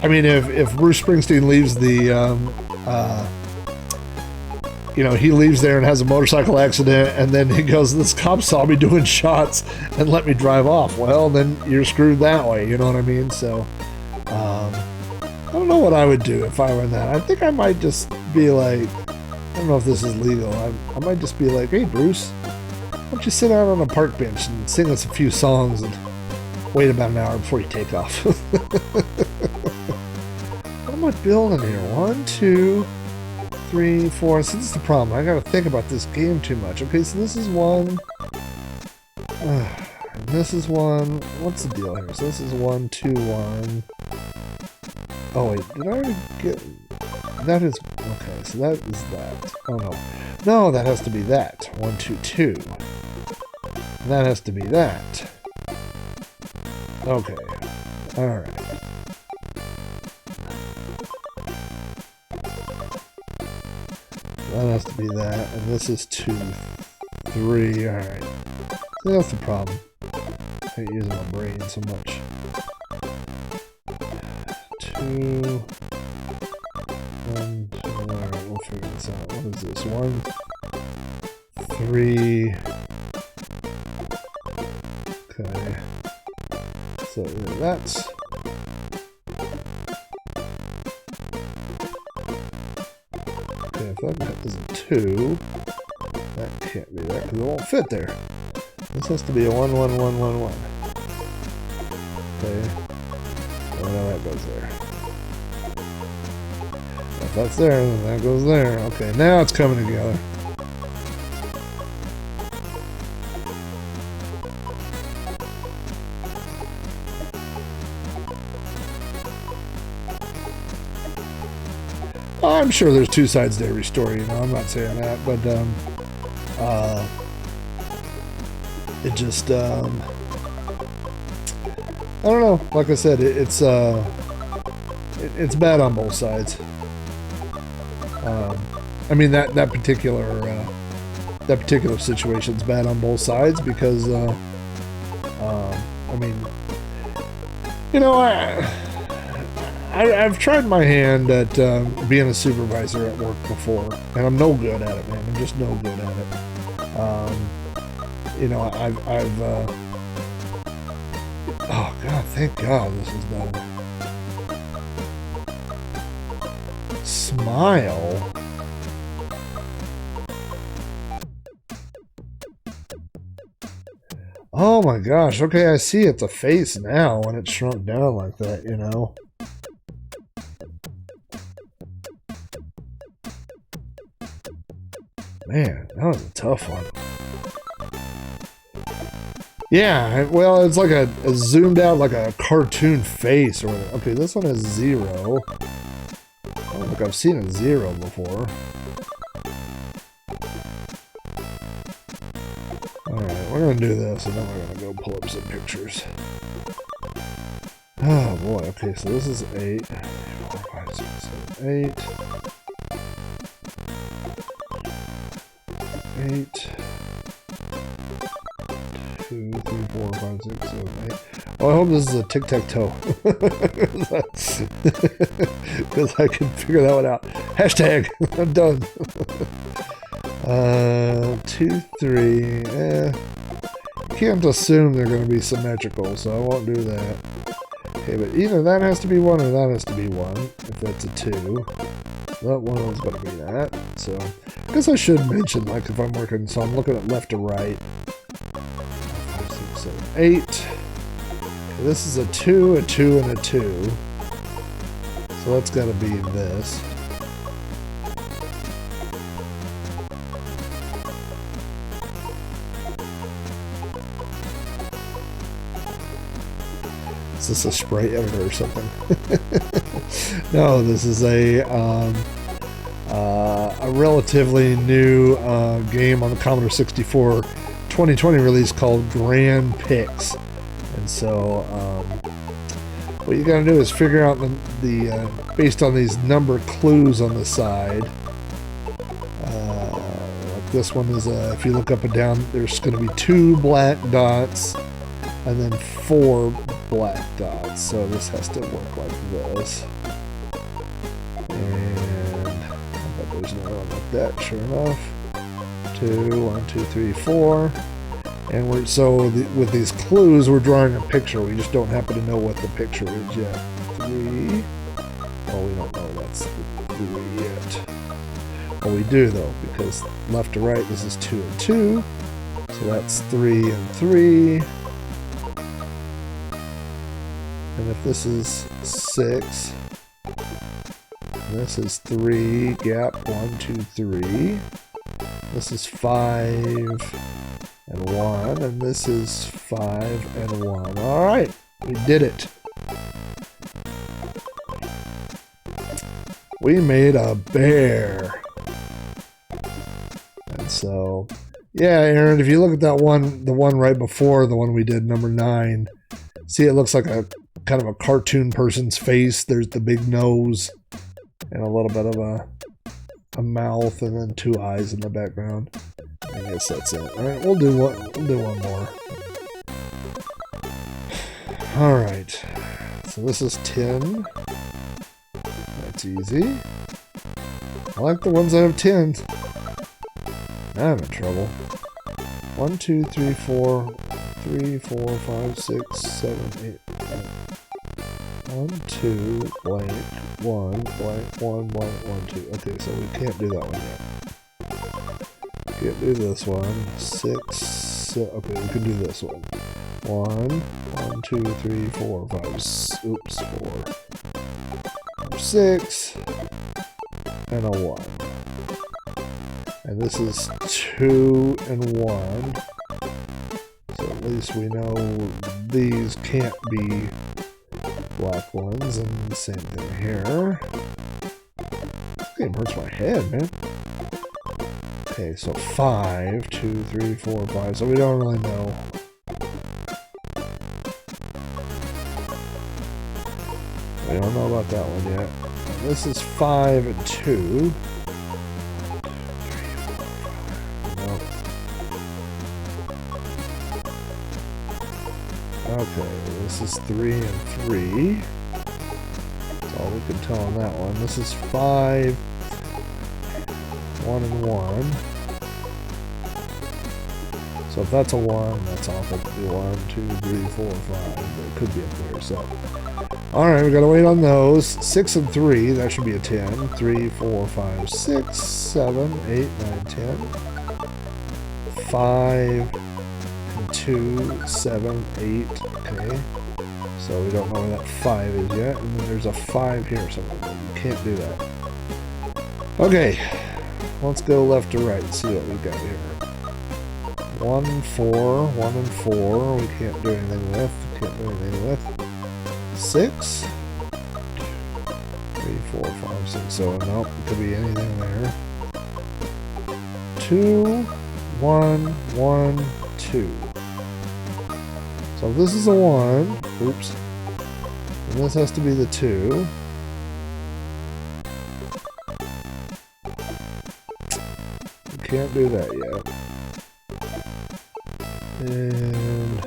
I mean, if Bruce Springsteen leaves the, you know, he leaves there and has a motorcycle accident, and then he goes, "This cop saw me doing shots and let me drive off." Well, then you're screwed that way. You know what I mean? So, I don't know what I would do if I were in that. I think I might just be like, I don't know if this is legal. I might just be like, "Hey, Bruce, why don't you sit out on a park bench and sing us a few songs and wait about an hour before you take off?" What am I building here? 1, 2, 3, 4. See, this is the problem. I gotta think about this game too much. Okay, so this is one. And this is one. What's the deal here? So this is 1, 2, 1. Oh wait, did I already get... That is... Okay, so that is that. Oh no. No, that has to be that. 1, 2, 2. And that has to be that. Okay. Alright. That has to be that. And this is 2, 3. Alright. So that's the problem. I hate using my brain so much. 2, 1, 2, alright, we'll figure this out. What is this? 1, 3. Okay. So that's... Okay, if that is a 2, that can't be that because it won't fit there. This has to be a 1, 1, 1, 1, 1. Okay. Oh, no, that goes there. If that's there, then that goes there. Okay, now it's coming together. I'm sure there's two sides to every story, you know, I'm not saying that, but it just I don't know. Like I said, it's bad on both sides. I mean that particular situation's bad on both sides because I mean, you know, I've tried my hand at being a supervisor at work before, and I'm no good at it, man. I'm just no good at it. You know, I've oh God, thank God this is done. smile. Oh my gosh, okay, I see it's a face now when it's shrunk down like that, you know. Man, that was a tough one. Yeah, well, it's like a zoomed out, like a cartoon face. Or okay, this one has 0. I don't think I've seen a 0 before. Alright, we're going to do this, and then we're going to go pull up some pictures. Oh boy, okay, so this is 8. 4, 5, 6, 7, 8. 8. 2, 3, 4, 5, 6, 7, 8. Oh, I hope this is a tic-tac-toe. Because I can figure that one out. Hashtag, I'm done. 2, 3. Can't assume they're going to be symmetrical, so I won't do that. Okay, but either that has to be 1 or that has to be 1, if that's a 2. That one is going to be that. So, I guess I should mention, like, if I'm working, so I'm looking at left to right. 5, 6, 7, 8. Okay, this is a 2, a 2, and a 2. So that's got to be this. Is this a Sprite editor or something? No, this is a relatively new game on the Commodore 64 2020 release called Grand Pix. And so what you gotta do is figure out the based on these number clues on the side. Like this one is if you look up and down, there's going to be 2 black dots and then 4 black dots. So this has to work like this. And I bet there's another one like that, sure enough. 2, 1, 2, 3, 4. And we're with these clues, we're drawing a picture. We just don't happen to know what the picture is yet. 3. Oh, we don't know that's the 3 yet. Well, we do though, because left to right, this is 2 and 2. So that's 3 and 3. And if this is 6, this is 3, gap 1, 2, 3. This is 5 and 1, and this is 5 and 1. Alright, we did it. We made a bear. And so, yeah, Aaron, if you look at that one, the one right before the one we did, number 9, see it looks like a kind of a cartoon person's face. There's the big nose and a little bit of a mouth and then 2 eyes in the background. I guess that's it. All right, we'll do one more. All right. So this is 10. That's easy. I like the ones that have 10s. Now I'm in trouble. 1, 2, 3, 4. 3, 4, 5, 6, 7, 8, 9. 1, 2, blank, 1, blank, 1, blank, 1, 2. Okay, so we can't do that one yet. Can't do this one. 6, okay, we can do this one. 1, 2, 3, 4, 5, oops, 4, 6, and a 1. And this is 2 and 1. So at least we know these can't be black ones, and the same thing here. This game hurts my head, man. Okay, so 5, 2, 3, 4, 5. So we don't really know. We don't know about that one yet. And this is 5 and 2. Okay, this is 3 and 3. That's all we can tell on that one. This is 5, 1 and 1. So if that's a 1, that's off. It could be 1, 2, 3, 4, 5. But it could be up there. So Alright, we gotta wait on those. 6 and 3, that should be a 10. 3, 4, 5, 6, 7, 8, 9, 10. 5 and 2, 7, 8. Okay. So we don't know where that 5 is yet. And then there's a 5 here somewhere. You can't do that. Okay. Let's go left to right and see what we got here. 1, 4, 1 and 4. We can't do anything with. Can't do anything with. 6. 3, 4, 5, 6. So nope, it could be anything there. 2, 1, 1, 2. So if this is a 1, oops, and this has to be the 2. We can't do that yet. And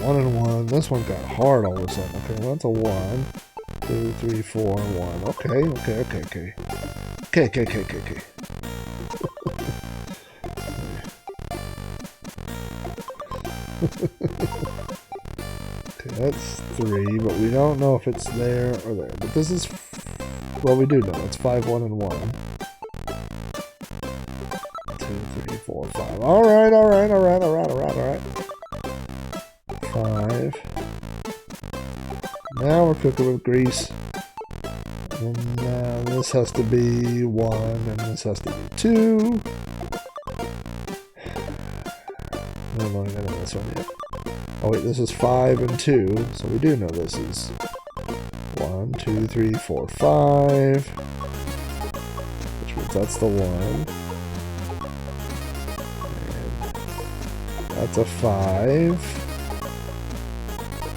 1 and 1. This one got hard all of a sudden. Okay, well, that's a 1. 2, 3, 4, 1. Okay. Okay. Okay, that's 3, but we don't know if it's there or there. But this is, well, we do know. It's 5, 1, and 1. 2, 3, 4, 5. Alright. 5. Now we're cooking with grease. And this has to be 1, and this has to be 2. No, not even on this one yet. Oh wait, this is 5 and 2, so we do know this is 1, 2, 3, 4, 5. Which means that's the 1. And that's a 5.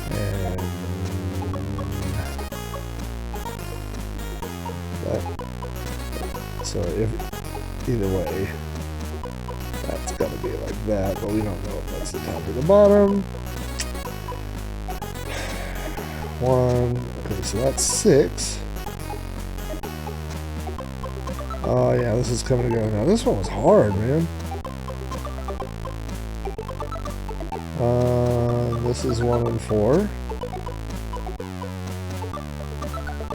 And that. So if either way, that's got to be like that, but we don't know if that's the top or the bottom. 1. Okay, so that's 6. Oh yeah, this is coming together now. This one was hard, man. This is 1 and 4.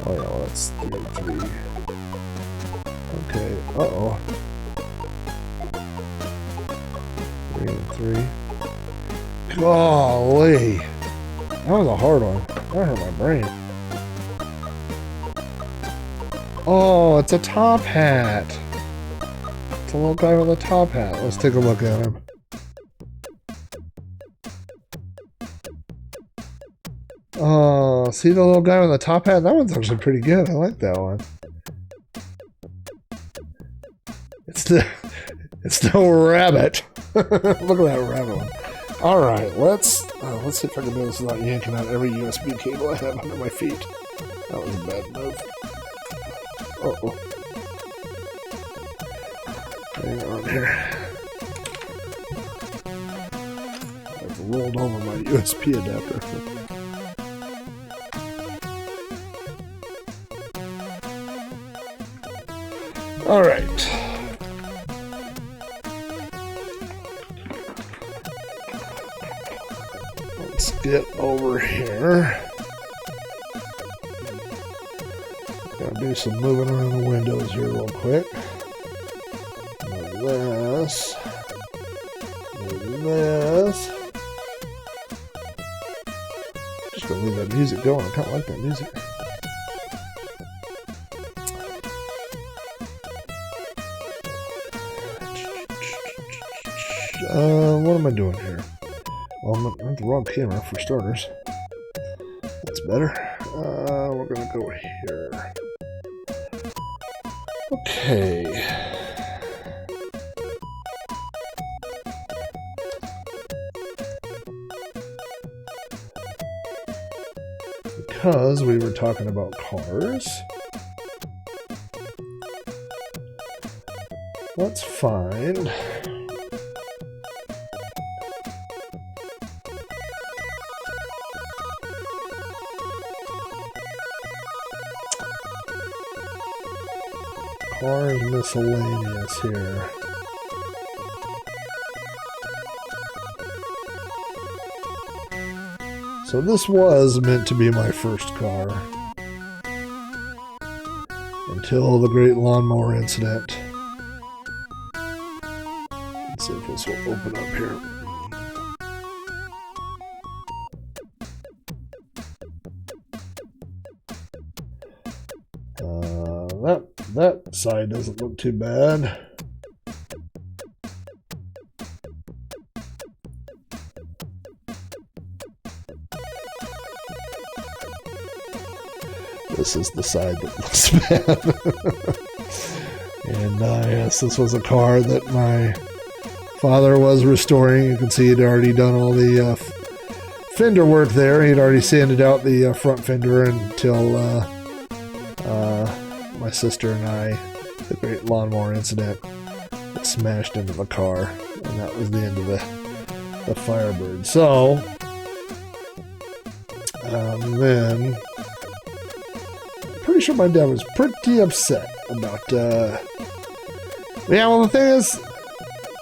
Oh yeah, well that's 3 and 3. Okay, uh-oh. 3 and 3. Golly! That was a hard one. That hurt my brain. Oh, it's a top hat. It's a little guy with a top hat. Let's take a look at him. Oh, see the little guy with the top hat? That one's actually pretty good. I like that one. It's the rabbit. Look at that rabbit one. Alright, let's see if I can do this without yanking out every USB cable I have under my feet. That was a bad move. Uh-oh. Hang on here. I've rolled over my USB adapter. Alright. Let's get over here. Gotta do some moving around the windows here real quick. Move this. Move this. Just gonna leave that music going. I kind of like that music. What am I doing here? Well, I'm at the wrong camera for starters. That's better. We're gonna go here. Okay. Because we were talking about cars, let's find cars miscellaneous here. So this was meant to be my first car. Until the great lawnmower incident. Let's see if this will open up here. That side doesn't look too bad. This is the side that looks bad. And yes, this was a car that my father was restoring. You can see he'd already done all the fender work there. He'd already sanded out the front fender until my sister and I, the great lawnmower incident, smashed into the car. And that was the end of the Firebird. So, then... pretty sure my dad was pretty upset about, yeah, well, the thing is,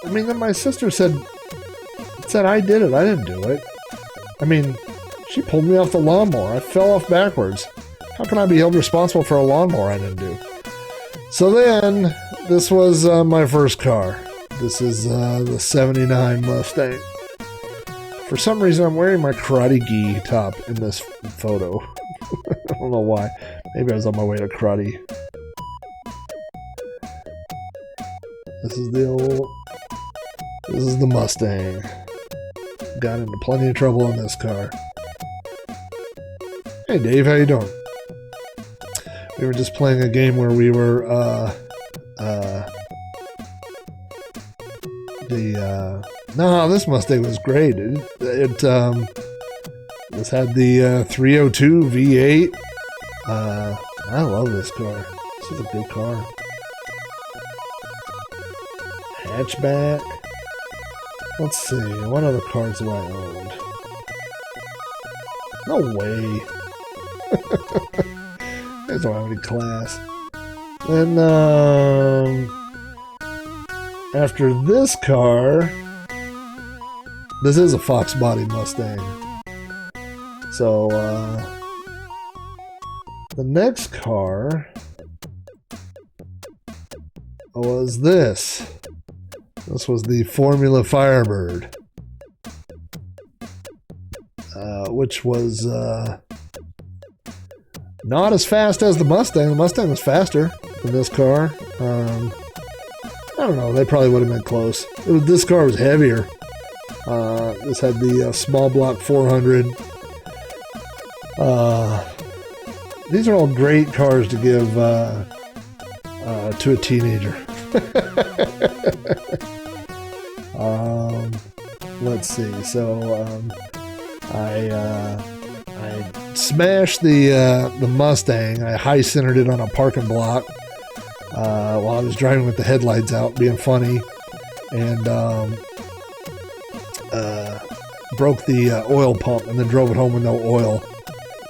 I mean, then my sister said I did it. I didn't do it. I mean, she pulled me off the lawnmower. I fell off backwards. How can I be held responsible for a lawnmower I didn't do? So then, this was my first car. This is the 79 Mustang. For some reason, I'm wearing my karate gi top in this photo. I don't know why. Maybe I was on my way to karate. This is the Mustang. Got into plenty of trouble in this car. Hey Dave, how you doing? We were just playing a game where we were, no, this Mustang was great. This had the 302 V8. I love this car. This is a good car. Hatchback. Let's see, what other cars do I own? No way. I don't have any class. Then, after this car, this is a Fox body Mustang. So, the next car was this. This was the Formula Firebird, which was not as fast as the Mustang. The Mustang was faster than this car. I don't know. They probably would have been close. This car was heavier. This had the small block 400. These are all great cars to give to a teenager. Let's see. So I smashed the Mustang. I high centered it on a parking block while I was driving with the headlights out, being funny, and broke the oil pump, and then drove it home with no oil.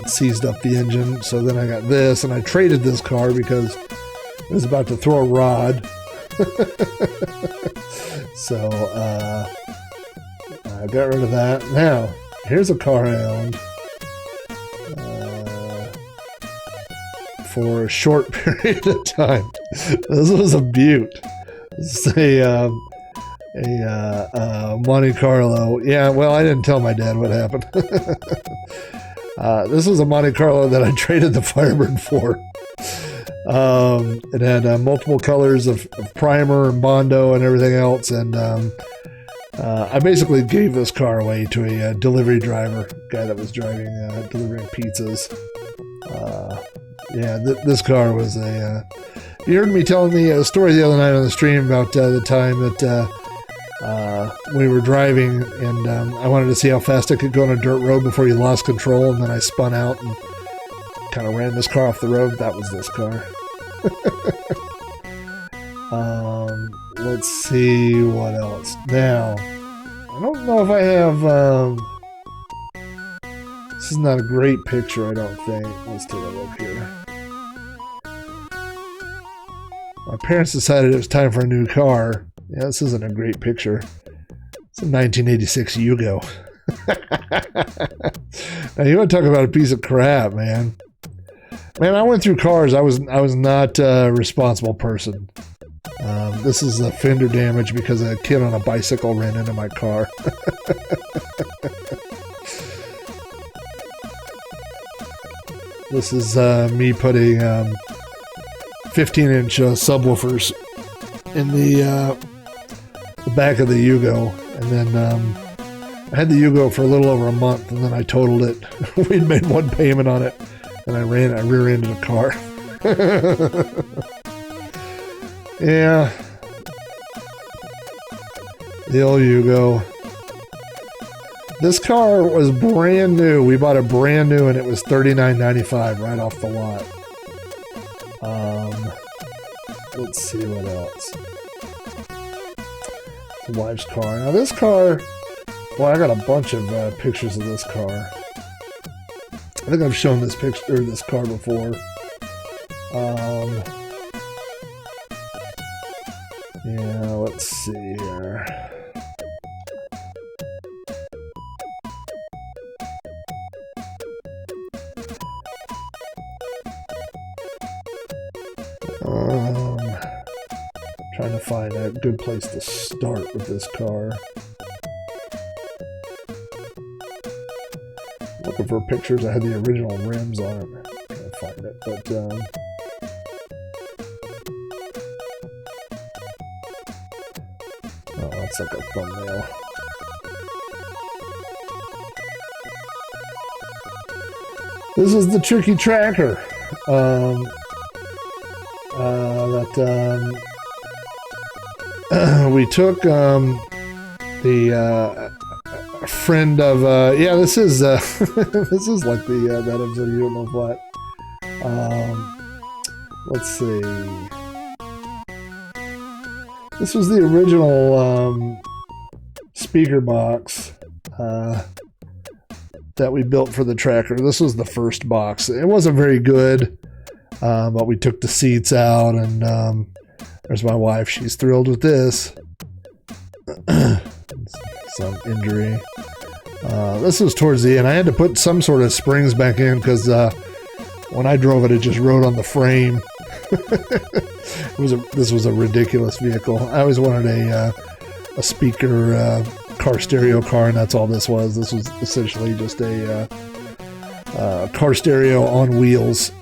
Seized up the engine. So then I got this, and I traded this car because it was about to throw a rod. So I got rid of that. Now here's a car I owned for a short period of time. This was a beaut. This is a Monte Carlo. Yeah, well, I didn't tell my dad what happened. This was a Monte Carlo that I traded the Firebird for. It had multiple colors of primer and Bondo and everything else, and I basically gave this car away to a delivery driver, guy that was delivering pizzas. Yeah, this car was a... you heard me telling me a story the other night on the stream about the time that we were driving, and I wanted to see how fast I could go on a dirt road before you lost control, and then I spun out and kind of ran this car off the road. That was this car. Let's see what else. Now, I don't know if I have... this is not a great picture, I don't think. Let's take a look here. My parents decided it was time for a new car. Yeah, this isn't a great picture. It's a 1986 Yugo. Now you want to talk about a piece of crap, man. Man, I went through cars. I was not a responsible person. This is a fender damage because a kid on a bicycle ran into my car. This is me putting 15-inch subwoofers in the back of the Yugo, and then I had the Yugo for a little over a month, and then I totaled it. We'd made one payment on it, and I rear-ended a car. Yeah, the old Yugo. This car was brand new. We bought it brand new, and it was $39.95 right off the lot. Let's see what else. The wife's car. Now this car, well, I got a bunch of pictures of this car. I think I've shown this picture, or this car before. Yeah, let's see here. Trying to find a good place to start with this car. Looking for pictures. I had the original rims on it. Can't find it, but oh, that's like a thumbnail. This is the tricky tracker. We took the friend of yeah, this is this is like the that episode of You Don't Know What. Let's see. This was the original speaker box that we built for the tracker. This was the first box. It wasn't very good, but we took the seats out, and there's my wife. She's thrilled with this. Some injury. This was towards the end. I had to put some sort of springs back in because when I drove it, it just rode on the frame. This was a ridiculous vehicle. I always wanted a speaker car stereo car, and that's all this was. This was essentially just a car stereo on wheels.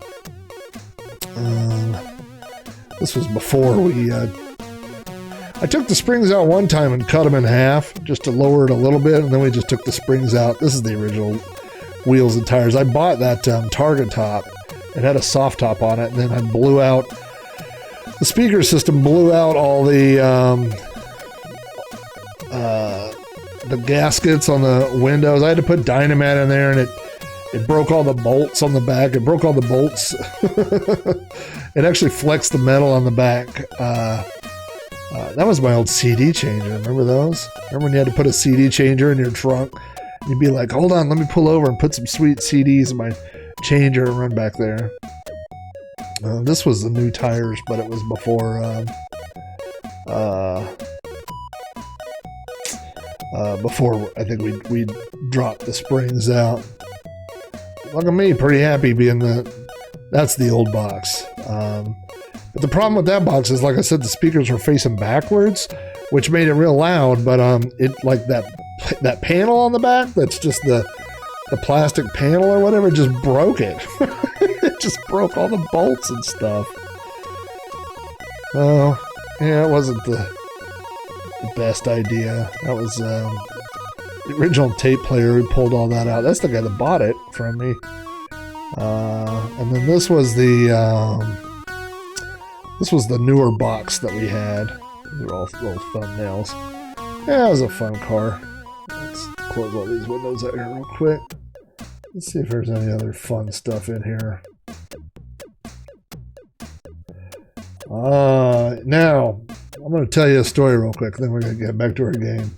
This was before we... I took the springs out one time and cut them in half just to lower it a little bit, and then we just took the springs out. This is the original wheels and tires. I bought that Target top. It had a soft top on it, and then I blew out... The speaker system blew out all the gaskets on the windows. I had to put dynamite in there, and it broke all the bolts on the back. It broke all the bolts. It actually flexed the metal on the back. That was my old CD changer. Remember those? Remember when you had to put a CD changer in your trunk? You'd be like, hold on, let me pull over and put some sweet CDs in my changer and run back there. This was the new tires, but it was before before I think we dropped the springs out. Look at me, pretty happy being that's the old box. But the problem with that box is, like I said, the speakers were facing backwards, which made it real loud, but it like that panel on the back, that's just the plastic panel or whatever, just broke it. It just broke all the bolts and stuff. Oh, yeah, it wasn't the best idea. That was the original tape player. We pulled all that out. That's the guy that bought it from me. And then this was the newer box that we had. These are all little thumbnails. Yeah, it was a fun car. Let's close all these windows out here real quick. Let's see if there's any other fun stuff in here. Now, I'm going to tell you a story real quick, then we're going to get back to our game.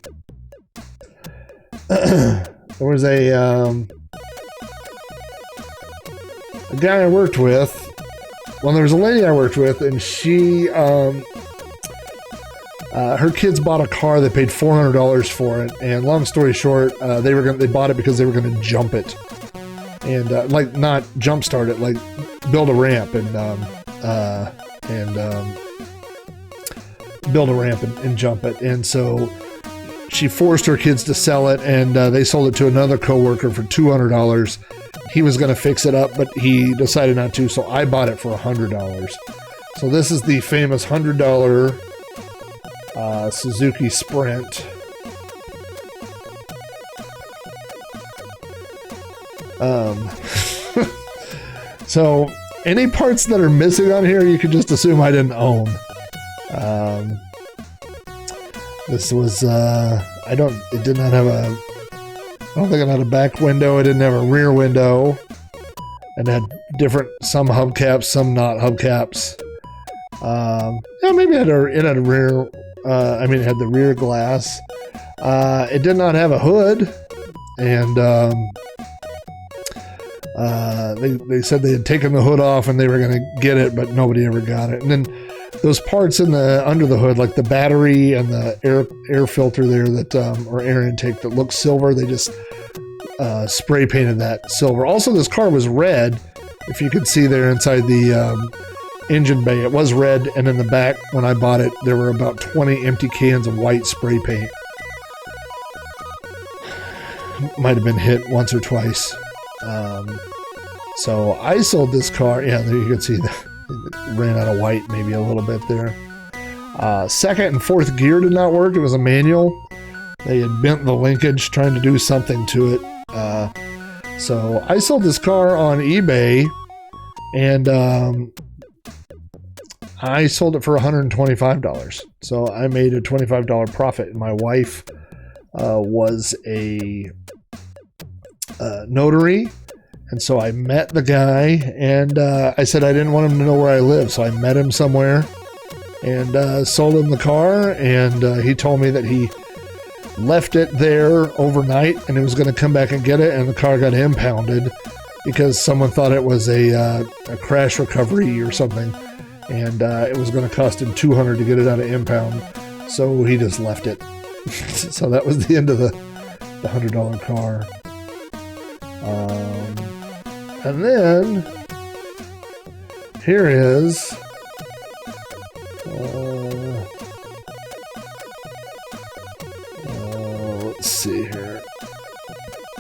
There was a guy I worked with. Well, there was a lady I worked with, and she Her kids bought a car. They paid $400 for it, and long story short, they bought it because they were gonna jump it, and like not jump start it, like build a ramp and build a ramp and jump it. And so she forced her kids to sell it, and they sold it to another coworker for $200. He was gonna fix it up, but he decided not to, so I bought it for $100. So this is the famous $100 Suzuki Sprint. So any parts that are missing on here, you can just assume I didn't own. This was, it did not have I don't think it had a back window. It didn't have a rear window. It had some hubcaps, some not hubcaps. Yeah, maybe it had a rear, it had the rear glass. It did not have a hood, and they said they had taken the hood off and they were going to get it, but nobody ever got it. And then those parts under the hood, like the battery and the air filter there or air intake that looks silver, they just spray painted that silver. Also, this car was red. If you could see there inside the engine bay, it was red, and in the back when I bought it there were about 20 empty cans of white spray paint. Might have been hit once or twice. So I sold this car. Yeah, there you can see that it ran out of white maybe a little bit there. Second and fourth gear did not work. It was a manual. They had bent the linkage trying to do something to it. So I sold this car on eBay, and I sold it for $125. So I made a $25 profit, and my wife was a notary, and so I met the guy, and I said I didn't want him to know where I live, so I met him somewhere and sold him the car, and he told me that he left it there overnight and he was going to come back and get it, and the car got impounded because someone thought it was a crash recovery or something, and it was going to cost him $200 to get it out of impound, so he just left it. So that was the end of the $100 car. And then here is let's see here,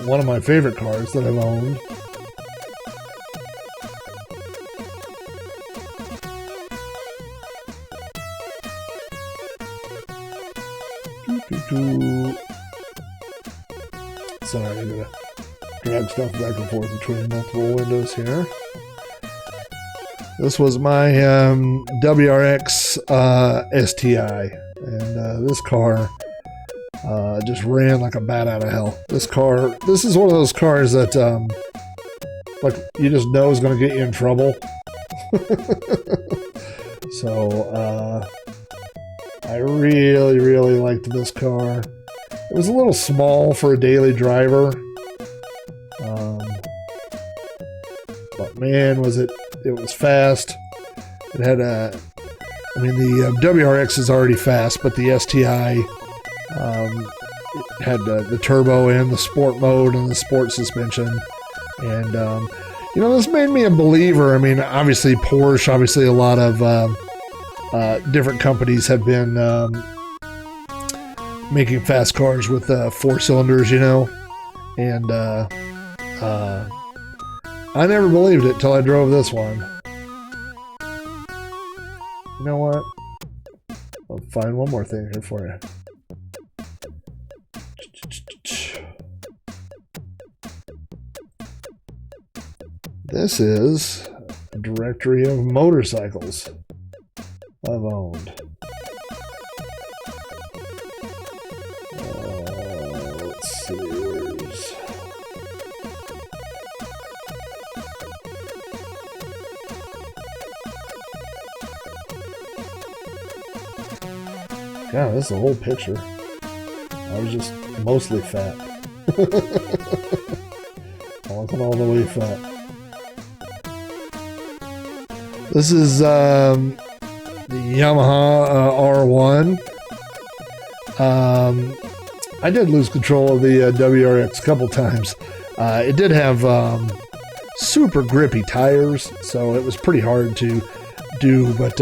one of my favorite cars that I've owned. Sorry, I'm gonna drag stuff back and forth between multiple windows here. This was my WRX STI, and this car just ran like a bat out of hell. This is one of those cars that like you just know is going to get you in trouble. So I really, really liked this car. It was a little small for a daily driver. But man, was it was fast. It had the WRX is already fast, but the STI it had the turbo and the sport mode and the sport suspension. And, this made me a believer. I mean, obviously Porsche, obviously a lot of different companies have been making fast cars with 4 cylinders, and I never believed it till I drove this one. You know what? I'll find one more thing here for you. This is a directory of motorcycles I've owned. Let's see, where's... God, this is a whole picture. I was just mostly fat. I wasn't all the way fat. This is the Yamaha R1. I did lose control of the WRX a couple times. It did have super grippy tires, so it was pretty hard to do. But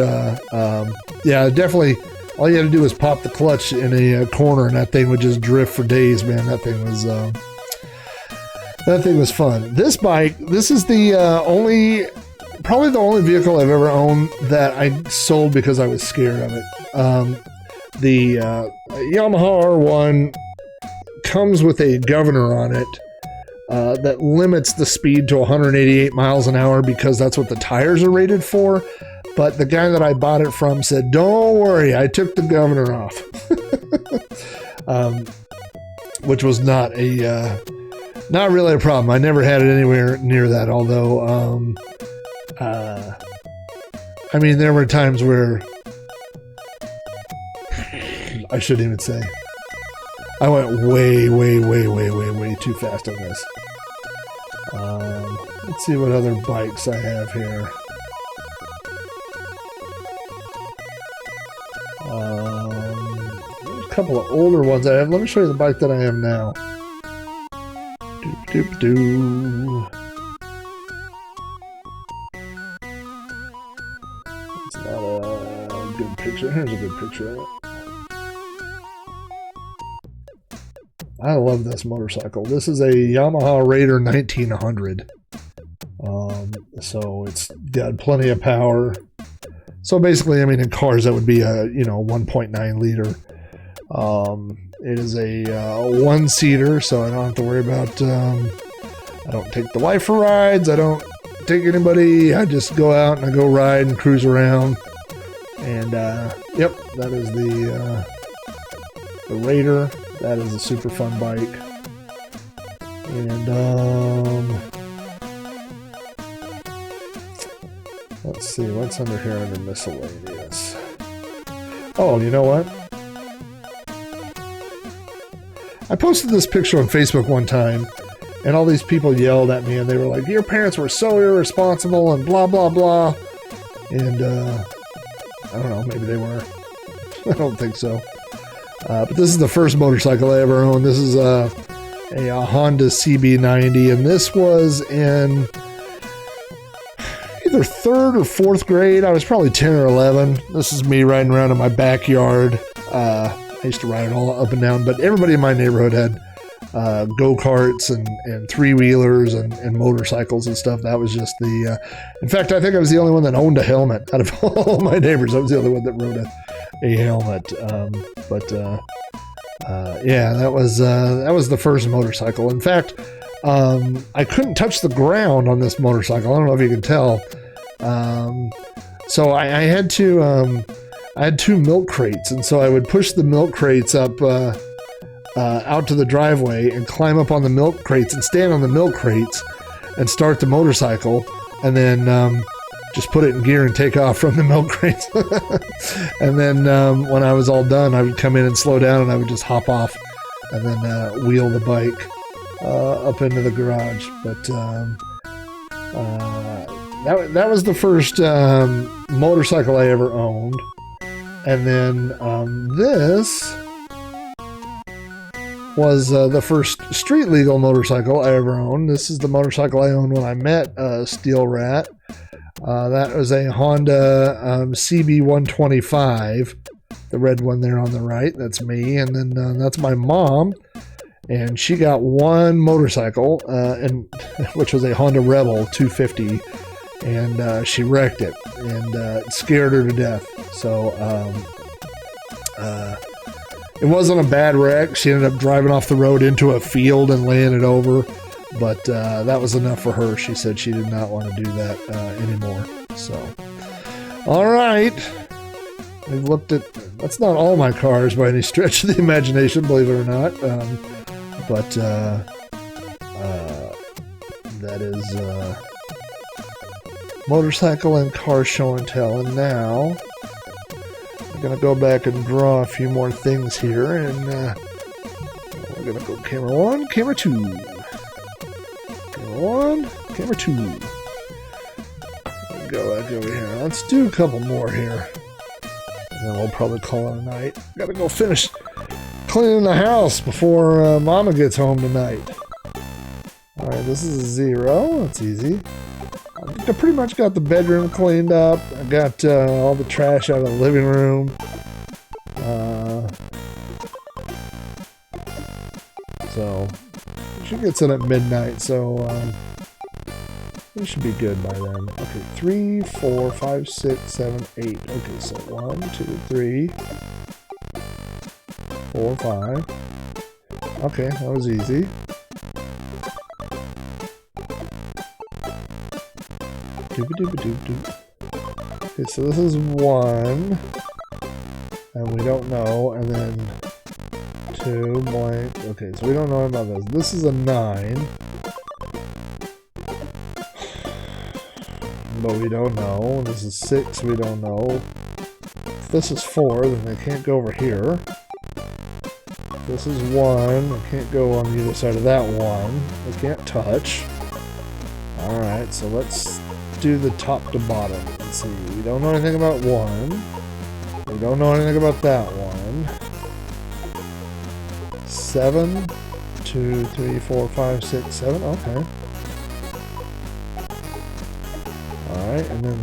yeah, definitely. All you had to do was pop the clutch in a corner, and that thing would just drift for days, man. That thing was fun. This bike, this is the probably the only vehicle I've ever owned that I sold because I was scared of it. The Yamaha R1 comes with a governor on it that limits the speed to 188 miles an hour because that's what the tires are rated for. But the guy that I bought it from said, "Don't worry, I took the governor off," which was not really a problem. I never had it anywhere near that. Although, I mean, there were times where I shouldn't even say. I went way too fast on this. Let's see what other bikes I have here. There's a couple of older ones I have. Let me show you the bike that I have now. Doop. It's not a good picture. Here's a good picture of it. I love this motorcycle. This is a Yamaha Raider 1900. So it's got plenty of power. So basically, I mean, in cars, that would be a 1.9 liter. It is a one-seater, so I don't have to worry about. I don't take the wife for rides. I don't take anybody. I just go out and I go ride and cruise around. And yep, that is the Raider. That is a super fun bike. And let's see, what's under here under miscellaneous? Oh, you know what? I posted this picture on Facebook one time, and all these people yelled at me, and they were like, "Your parents were so irresponsible," and blah, blah, blah. And I don't know, maybe they were. I don't think so. But this is the first motorcycle I ever owned. This is a Honda CB90, and this was in either 3rd or 4th grade. I was probably 10 or 11. This is me riding around in my backyard. I used to ride it all up and down, but everybody in my neighborhood had go-karts and three-wheelers and motorcycles and stuff. That was just the... in fact, I think I was the only one that owned a helmet out of all my neighbors. I was the only one that rode a helmet. Yeah, that was the first motorcycle. In fact, I couldn't touch the ground on this motorcycle. I don't know if you can tell. So I had to... I had 2 milk crates, and so I would push the milk crates up out to the driveway and climb up on the milk crates and stand on the milk crates and start the motorcycle, and then just put it in gear and take off from the milk crates. And then when I was all done, I would come in and slow down, and I would just hop off and then wheel the bike up into the garage. But that was the first motorcycle I ever owned. And then this was the first street legal motorcycle I ever owned. This is the motorcycle I owned when I met Steel Rat. That was a Honda CB125, the red one there on the right. That's me. And then that's my mom. And she got one motorcycle, which was a Honda Rebel 250. And she wrecked it, and it scared her to death. So it wasn't a bad wreck. She ended up driving off the road into a field and laying it over, but that was enough for her. She said she did not want to do that anymore. So, all right. We've looked at... That's not all my cars by any stretch of the imagination, believe it or not. But that is... motorcycle and car show and tell. And now I'm gonna go back and draw a few more things here, and we're gonna go camera 1, camera 2, camera 1, camera 2. Go back over here. Let's do a couple more here, and then we'll probably call it a night. Gotta go finish cleaning the house before Mama gets home tonight. Alright, this is a 0. That's easy. I pretty much got the bedroom cleaned up. I got all the trash out of the living room. So, she gets in at midnight, so we should be good by then. Okay, 3, 4, 5, 6, 7, 8. Okay, so 1, 2, 3, 4, 5. Okay, that was easy. Okay, so this is 1, and we don't know, and then 2 blank. Okay, so we don't know about this. This is a 9, but we don't know. This is 6, we don't know. If this is 4, then they can't go over here. This is 1, they can't go on either side of that 1. They can't touch. Alright, so let's do the top to bottom. Let's see. We don't know anything about 1. We don't know anything about that one. 7, 2, 3, 4, 5, 6, 7. Okay. Alright, and then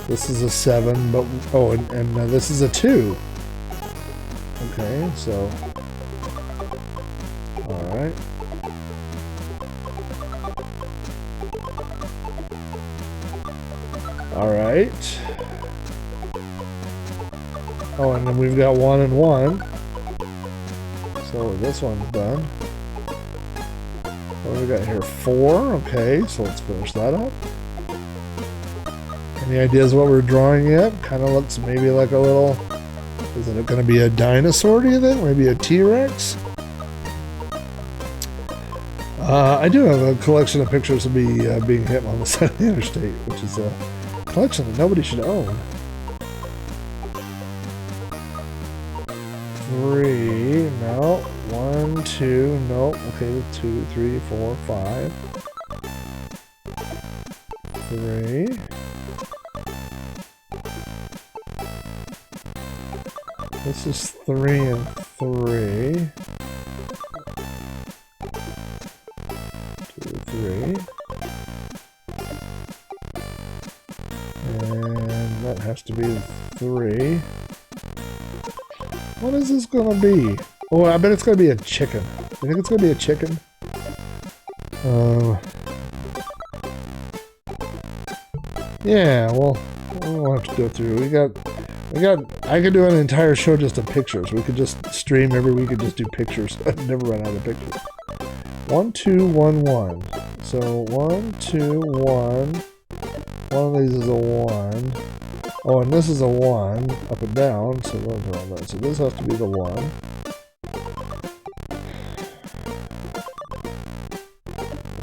this is a 7, but oh, and this is a 2. Okay, so alright. Alright. Oh, and then we've got 1 and 1. So this one's done. What do we got here? 4. Okay, so let's finish that up. Any ideas what we're drawing yet? Kind of looks maybe like a little... Is it going to be a dinosaur, do you think? Maybe a T-Rex? I do have a collection of pictures of me being hit on the side of the interstate, which is a collection that nobody should own. 3, no. 1, 2, nope. Okay, 2, 3, 4, 5. 3. This is 3 and 3. 2, 3. And that has to be 3. What is this gonna be? Oh, I bet it's gonna be a chicken. You think it's gonna be a chicken? Yeah, well, we'll have to go through. I could do an entire show just of pictures. We could just stream every week and just do pictures. I'd never run out of pictures. 1, 2, 1, 1. So 1, 2, 1. One of these is a 1. Oh, and this is a 1 up and down. So we'll draw that. So this has to be the 1.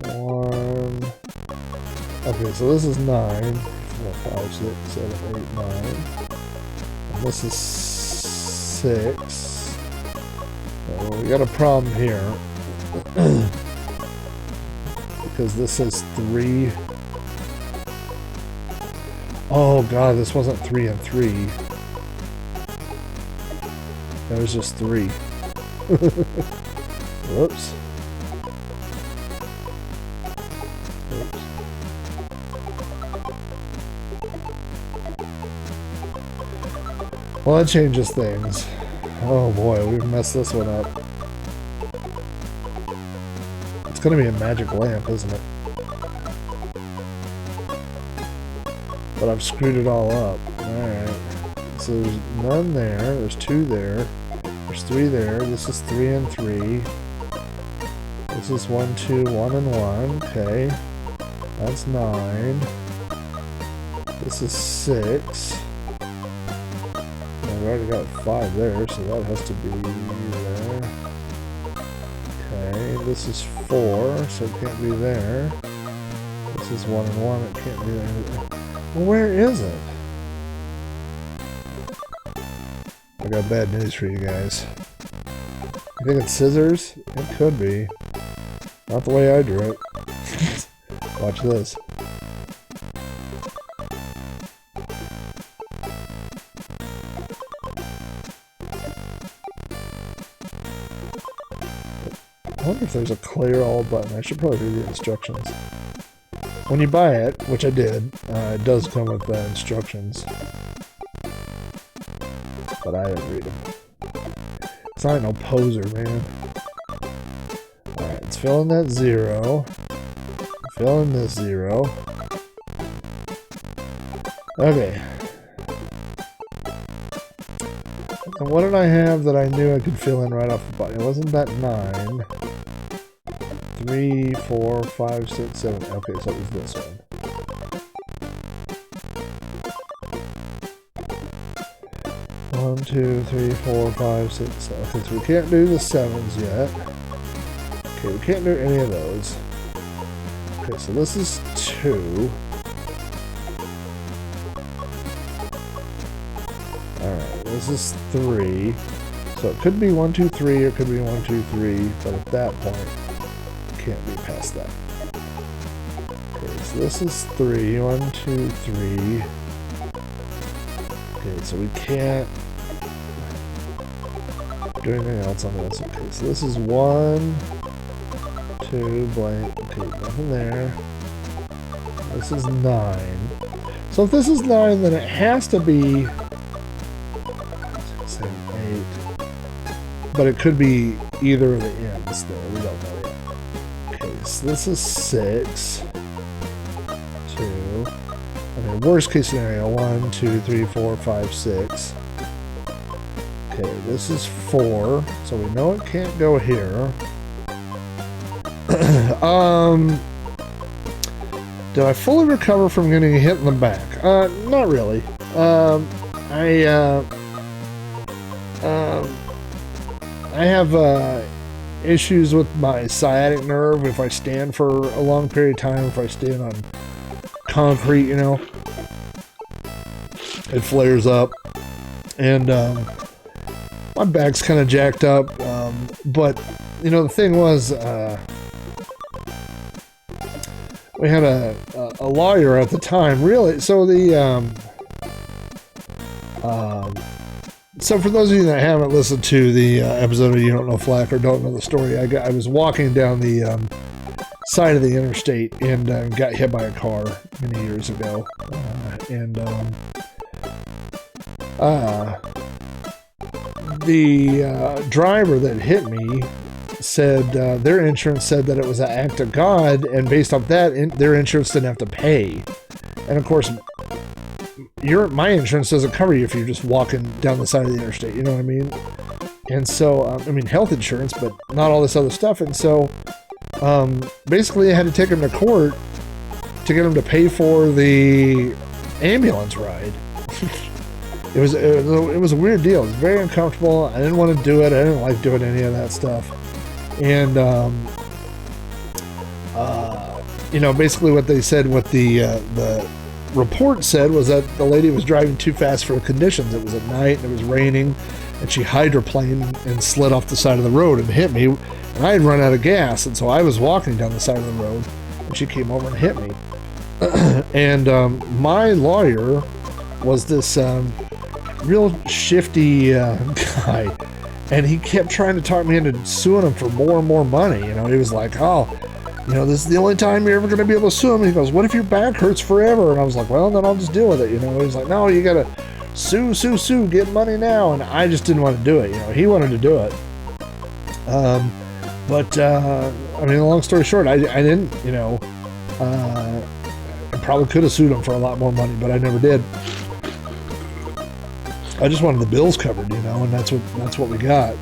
1. Okay, so this is 9. 4, 5, 6, 7, 8, 9. And this is 6. So we got a problem here. Because this is 3. Oh god, this wasn't 3 and 3. That was just 3. Whoops. Oops. Well, that changes things. Oh boy, we've messed this one up. It's gonna be a magic lamp, isn't it? But I've screwed it all up. Alright. So there's none there. There's 2 there. There's 3 there. This is 3 and 3. This is 1, 2, 1 and 1. Okay. That's 9. This is 6. I've already got 5 there, so that has to be there. Okay. This is 4, so it can't be there. This is 1 and 1. It can't be there. Well, where is it? I got bad news for you guys. You think it's scissors? It could be. Not the way I drew it. Watch this. wonder if there's a clear all button. I should probably read the instructions. When you buy it, which I did, it does come with instructions. But I didn't read them. It's not no poser, man. Alright, let's fill in that 0. Fill in this 0. Okay. And what did I have that I knew I could fill in right off the bat? It wasn't that 9. 3, 4, 5, 6, 7. Okay, so it was this one. One, 2, 3, 4, 5, 6, 7. Okay, so we can't do the 7s yet. Okay, we can't do any of those. Okay, so this is 2. Alright, this is 3. So it could be 1, 2, 3, or it could be 1, 2, 3, but at that point, can't be past that. Okay, so this is 3. 1, 2, 3. Okay, so we can't do anything else on this. Okay, so this is 1, 2, blank. Okay, nothing there. This is 9. So if this is 9, then it has to be 6, 7, 8. But it could be either of the ends there. We don't know yet. Okay, so this is 6. 2. Okay, worst case scenario, 1, 2, 3, 4, 5, 6. Okay, this is 4, so we know it can't go here. Did I fully recover from getting hit in the back? Not really. I have issues with my sciatic nerve if I stand for a long period of time, if I stand on concrete, you know. It flares up. And my back's kind of jacked up. But, you know, the thing was, we had a lawyer at the time, really. So so for those of you that haven't listened to the episode of You Don't Know Flack or don't know the story, I was walking down the side of the interstate and got hit by a car many years ago. The driver that hit me said their insurance said that it was an act of God, and based off that, their insurance didn't have to pay. And of course, my insurance doesn't cover you if you're just walking down the side of the interstate, you know what I mean? And so, I mean, health insurance, but not all this other stuff. And so, basically I had to take him to court to get him to pay for the ambulance ride. It was a weird deal. It was very uncomfortable. I didn't want to do it. I didn't like doing any of that stuff. And, you know, basically what they said, what the report said was that the lady was driving too fast for the conditions. It was at night and it was raining, and she hydroplaned and slid off the side of the road and hit me. And I had run out of gas, and so I was walking down the side of the road, and she came over and hit me. And my lawyer was this real shifty guy, and he kept trying to talk me into suing him for more and more money. You know, he was like, "Oh, you know, this is the only time you're ever going to be able to sue him." And he goes, "What if your back hurts forever?" And I was like, "Well, then I'll just deal with it." You know, he was like, "No, you got to sue, get money now." And I just didn't want to do it. You know, he wanted to do it. I mean, long story short, I didn't, you know, I probably could have sued him for a lot more money, but I never did. I just wanted the bills covered, you know, and that's what we got.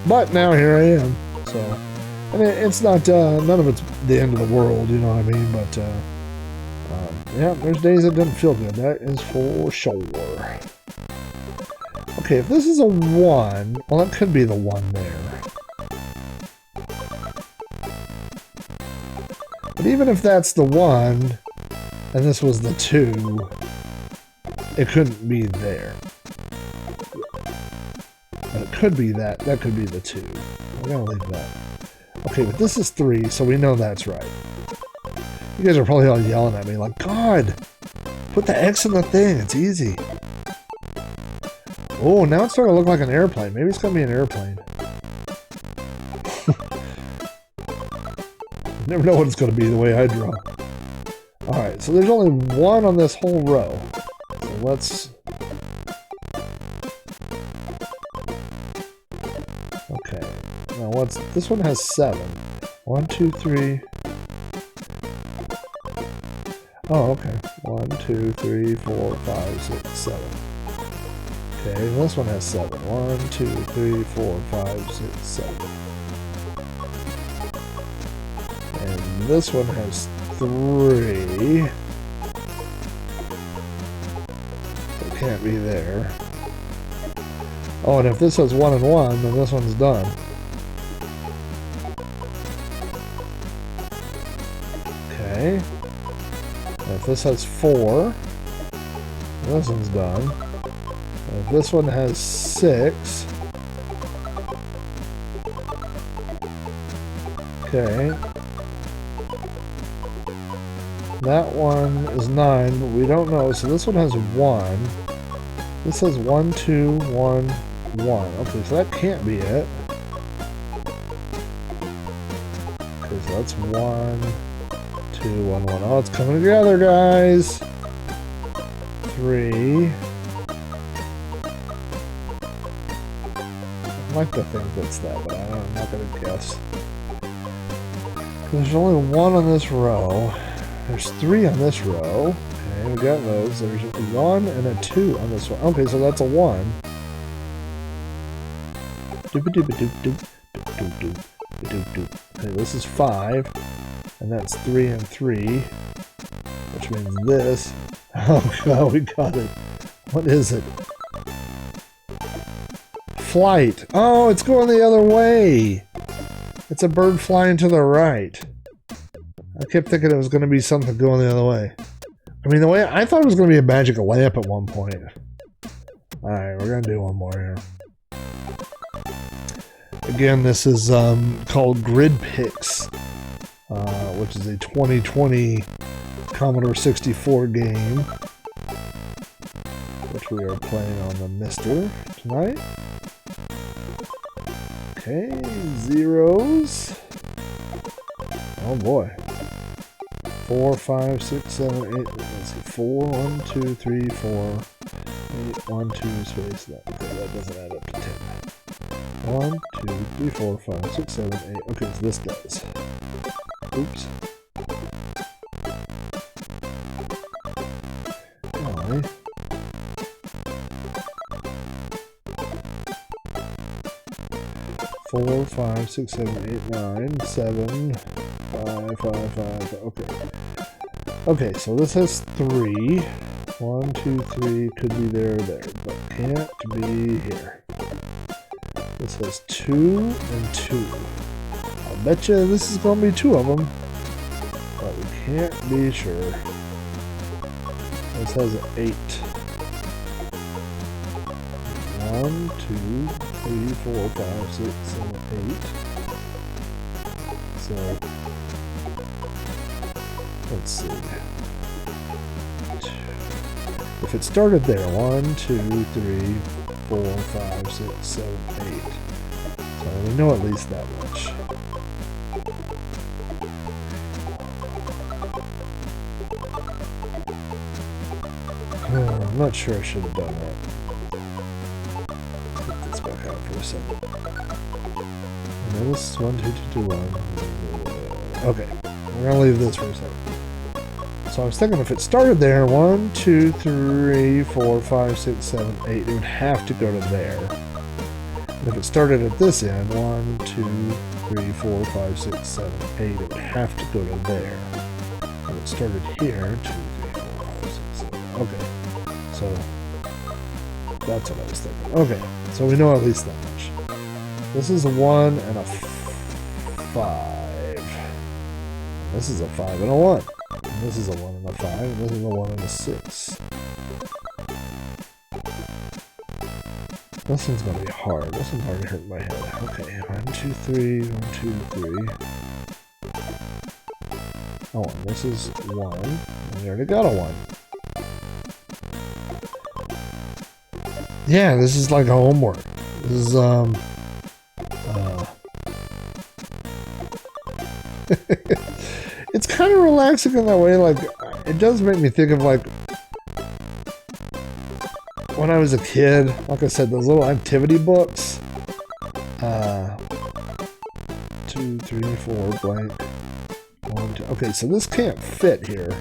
But now here I am. So, I mean, it's not none of it's the end of the world, you know what I mean? But yeah, there's days it doesn't feel good. That is for sure. Okay, if this is a 1, well, that could be the 1 there. But even if that's the 1, and this was the 2, it couldn't be there. But it could be that. That could be the 2. We're gonna leave that. Okay, but this is 3, so we know that's right. You guys are probably all yelling at me like, "God, put the X in the thing. It's easy." Oh, now it's starting to look like an airplane. Maybe it's gonna be an airplane. never know what it's going to be the way I draw. Alright, so there's only one on this whole row. So let's... Okay. Now what's... This one has 7. 1, 2, 3... Oh, okay. 1, 2, 3, 4, 5, 6, 7. Okay, this one has 7. 1, 2, 3, 4, 5, 6, 7. And this one has 3. It can't be there. Oh, and if this has 1 and 1, then this one's done. Okay. And if this has 4, this one's done. And if this one has 6, okay. That one is 9, but we don't know. So this one has 1. This has 1, 2, 1, 1. Okay, so that can't be it. Okay, so that's 1, 2, 1, 1. Oh, it's coming together, guys. 3. I'd like to think that's that, but I'm not going to guess. There's only 1 on this row. There's 3 on this row. Okay, we got those. There's 1 and a 2 on this one. Okay, so that's a 1. Okay, this is 5. And that's 3 and 3. Which means this. Oh god, we got it. What is it? Flight. Oh, it's going the other way. It's a bird flying to the right. I kept thinking it was going to be something going the other way. I mean, the way I thought it was going to be a magic lamp at one point. Alright, we're going to do one more here. Again, this is called Grid Picks, which is a 2020 Commodore 64 game, which we are playing on the MiSTer tonight. Okay, zeros. Oh boy. 4, 5, 6, 7, 8. Let's see. 4, 1, 2, 3, 4, 8, 1, 2, space. That, okay, that doesn't add up to 10. 1, 2, 3, 4, 5, 6, 7, 8. Okay, so this does. Oops. Alright. Four, 5, 6, 7, 8, 9, 7, 5, 5, 5. Okay. Okay, so this has 3. 1, 2, 3 could be there or there, but can't be here. This has 2 and 2. I'll bet you this is going to be 2 of them, but we can't be sure. This has an 8. 1, 2, 3, 4, 5, 6, 7, 8. So, let's see. If it started there, 1, 2, 3, 4, 5, 6, 7, 8. So we know at least that much. I'm not sure I should have done that. Put this back out for a second. And then this is 1, 2, 2, 2, 1. Okay, we're gonna leave this for a second. So I was thinking if it started there, 1, 2, 3, 4, 5, 6, 7, 8, it would have to go to there. And if it started at this end, 1, 2, 3, 4, 5, 6, 7, 8, it would have to go to there. And it started here, 2, 3, 4, 5, 6, 7. Okay, so that's what I was thinking. Okay, so we know at least that much. This is a 1 and a 5. This is a 5 and a 1. And this is a 1 and a 5, and this is a 1 and a 6. This one's gonna be hard. This one's already hurting my head. Okay, 1, 2, 3, 1, 2, 3. Oh, and this is 1. And we already got a 1. Yeah, this is like a homework. This is, It's kind of relaxing in that way. Like, it does make me think of, like, when I was a kid. Like I said, those little activity books. 2, 3, 4, blank. 1, 2. Okay, so this can't fit here.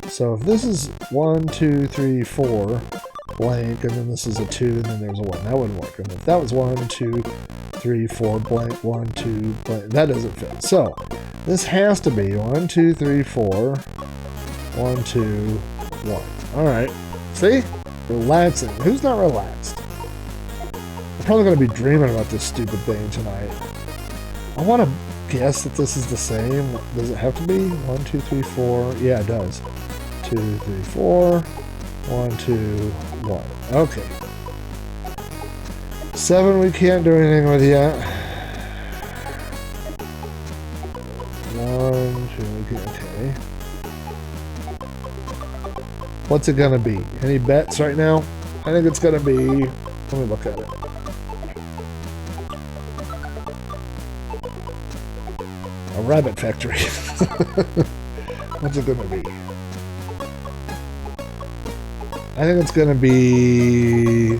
So if this is 1, 2, 3, 4, blank, and then this is a 2, and then there's a 1, that wouldn't work. And if that was 1, 2, 3, 4, blank, 1, 2, blank, that doesn't fit. So this has to be 1, 2, 3, 4, 1, 2, 1. Alright. See? Relaxing. Who's not relaxed? I'm probably going to be dreaming about this stupid thing tonight. I want to guess that this is the same. Does it have to be? 1, 2, 3, 4. Yeah, it does. 2, 3, 4. 1, 2, 1. Okay. 7 we can't do anything with yet. 1, 2, we can't. Okay. What's it gonna be? Any bets right now? I think it's gonna be... Let me look at it. A rabbit factory. What's it gonna be? I think it's gonna be...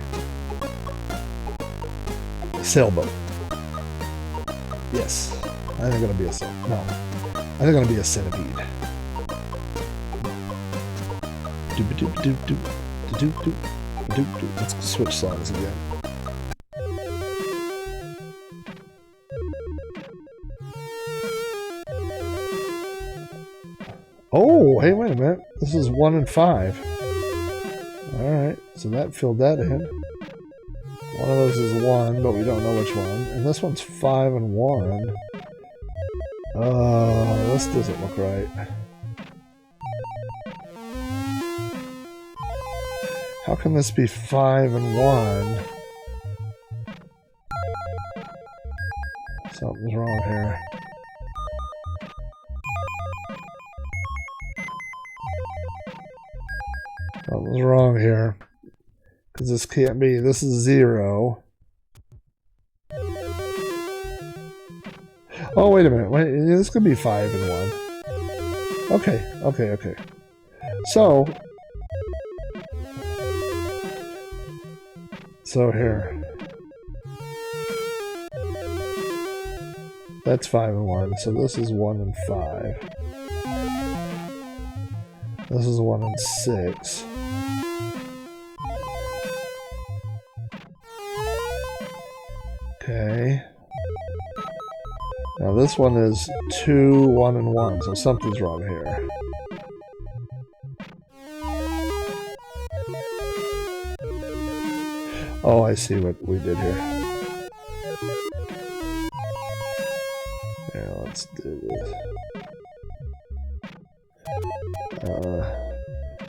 a sailboat. Yes. I think it's gonna be a sailboat. No. I think it's gonna be a centipede. Let's switch songs again. Oh, hey, wait a minute. This is 1 and 5. Alright, so that filled that in. One of those is 1, but we don't know which one. And this one's 5 and 1. This doesn't look right. How can this be 5 and 1? Something's wrong here. Something's wrong here. Because this can't be. This is 0. Oh, wait a minute. Wait, this could be 5 and 1. Okay, okay, okay. So here. That's 5 and 1. So this is 1 and 5. This is 1 and 6. Okay. Now this one is 2, 1, and 1, so something's wrong here. Oh, I see what we did here. Yeah, let's do this.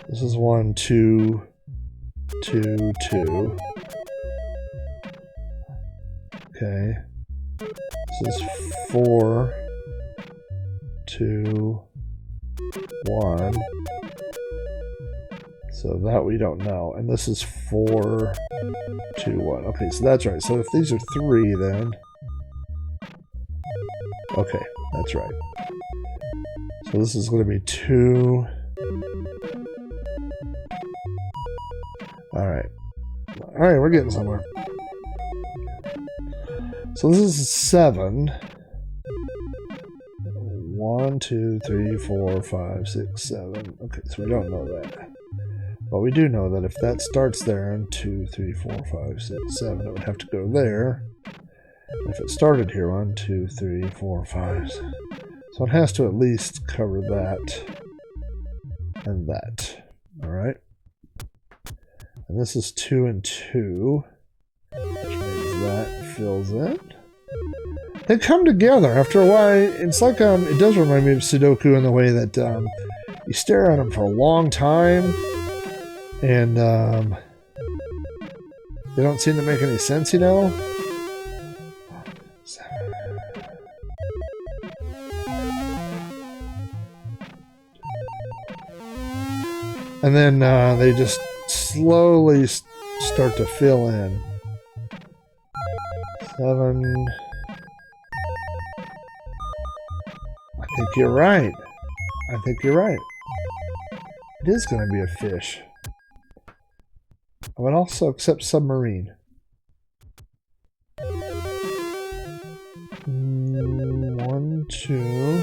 This is 1, 2, 2, 2. Okay. This is 4, 2, 1. So that we don't know. And this is 4, 2, 1. Okay, so that's right. So if these are 3, then... Okay, that's right. So this is going to be 2... Alright. Alright, we're getting somewhere. So this is 7. 1, 2, 3, 4, 5, 6, 7. Okay, so we don't know that. But we do know that if that starts there and 2, 3, 4, 5, 6, 7, it would have to go there. And if it started here, 1, 2, 3, 4, 5. So it has to at least cover that and that. Alright. And this is 2 and 2. Which means that fills in. They come together after a while. It's like, it does remind me of Sudoku in the way that you stare at them for a long time. And they don't seem to make any sense, you know? And then they just slowly start to fill in. 7. think you're right. I think you're right. It is going to be a fish. I would also accept submarine. One, two.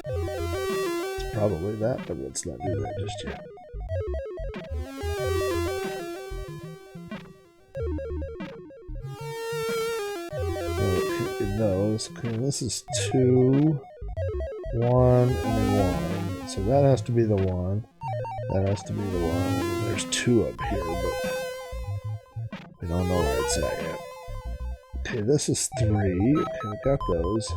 It's probably that, but let's not do that just yet. Those. Okay, this is 2, 1, and 1. So that has to be the 1. That has to be the 1. And there's 2 up here, but we don't know where it's at yet. Okay, this is 3. Okay, we got those.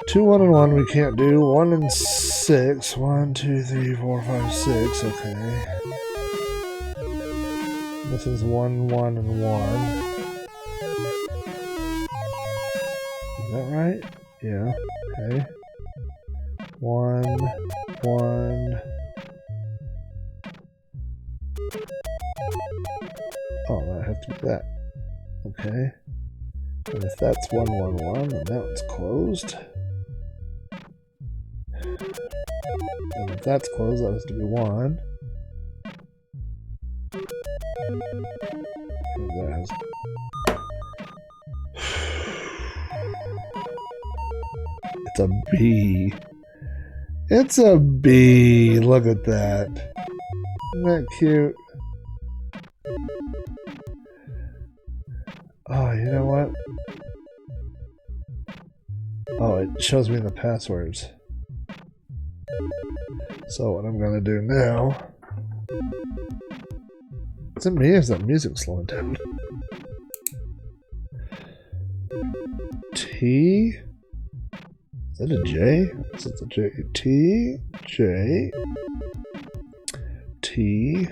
2, 1, and 1 we can't do. 1 and 6. 1, 2, 3, 4, 5, 6. Okay. This is 1, 1, and 1. Is that right? Yeah. Okay. 1, 1. Oh, that has to be that. Okay. And if that's 1, 1, 1, then that one's closed. And if that's closed, that has to be 1. And that has... It's a B. It's a B. Look at that. Isn't that cute? Oh, you know what? Oh, it shows me the passwords. So what I'm gonna do now... Is it me or is that music slowing down? T... Is that a J? Is it a J? T, J, T,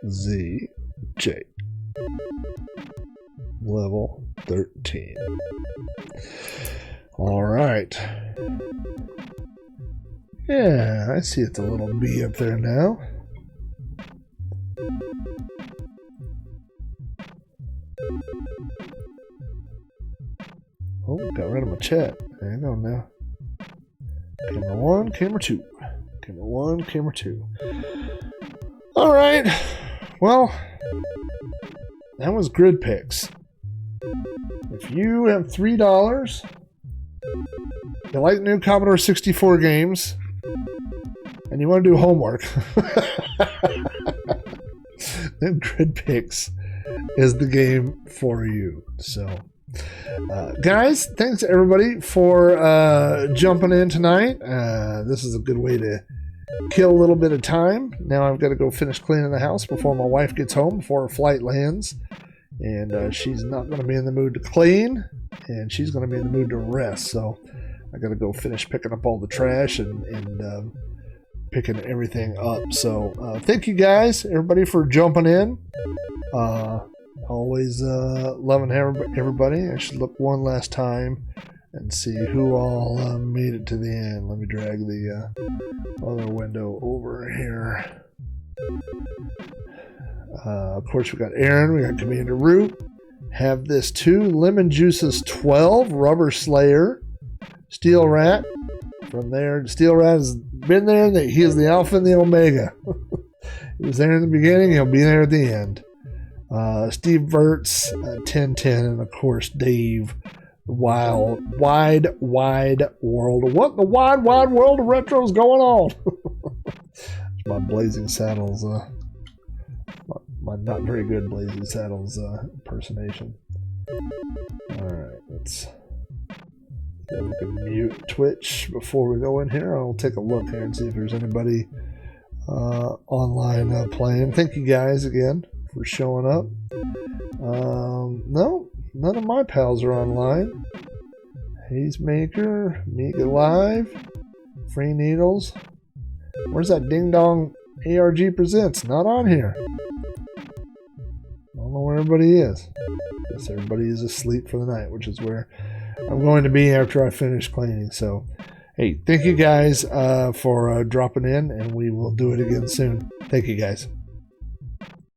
Z, J. Level 13. Alright. Yeah, I see it's a little B up there now. Oh, got rid of my chat. Hang on now. Camera 1, camera 2. Camera 1, camera 2. Alright. Well, that was grid picks. If you have $3, you like new Commodore 64 games, and you want to do homework, then grid picks is the game for you. So... guys, thanks everybody for jumping in tonight. This is a good way to kill a little bit of time. Now I've got to go finish cleaning the house before my wife gets home, before her flight lands. And she's not going to be in the mood to clean, and she's going to be in the mood to rest. So I got to go finish picking up all the trash and picking everything up. So thank you guys, everybody, for jumping in. Always loving everybody. I should look one last time and see who all made it to the end. Let me drag the other window over here. Of course, we got Aaron, we got Commander Root, Have This Too, Lemon Juices 12, Rubber Slayer, Steel Rat. From there, Steel Rat has been there. He is the Alpha and the Omega. He was there in the beginning, he'll be there at the end. Steve Verts, 1010, and of course Dave, the wide world. What in the wide world of retro is going on? My Blazing Saddles, my not very good Blazing Saddles impersonation. Alright, let's see if we can mute Twitch before we go in here. I'll take a look here and see if there's anybody online playing. Thank you guys again for showing up. No, none of my pals are online. Hazemaker, Mega Live, Free Needles. Where's that Ding Dong ARG Presents? Not on here. I don't know where everybody is. Guess everybody is asleep for the night, which is where I'm going to be after I finish cleaning. So, hey, thank you guys for dropping in, and we will do it again soon. Thank you guys.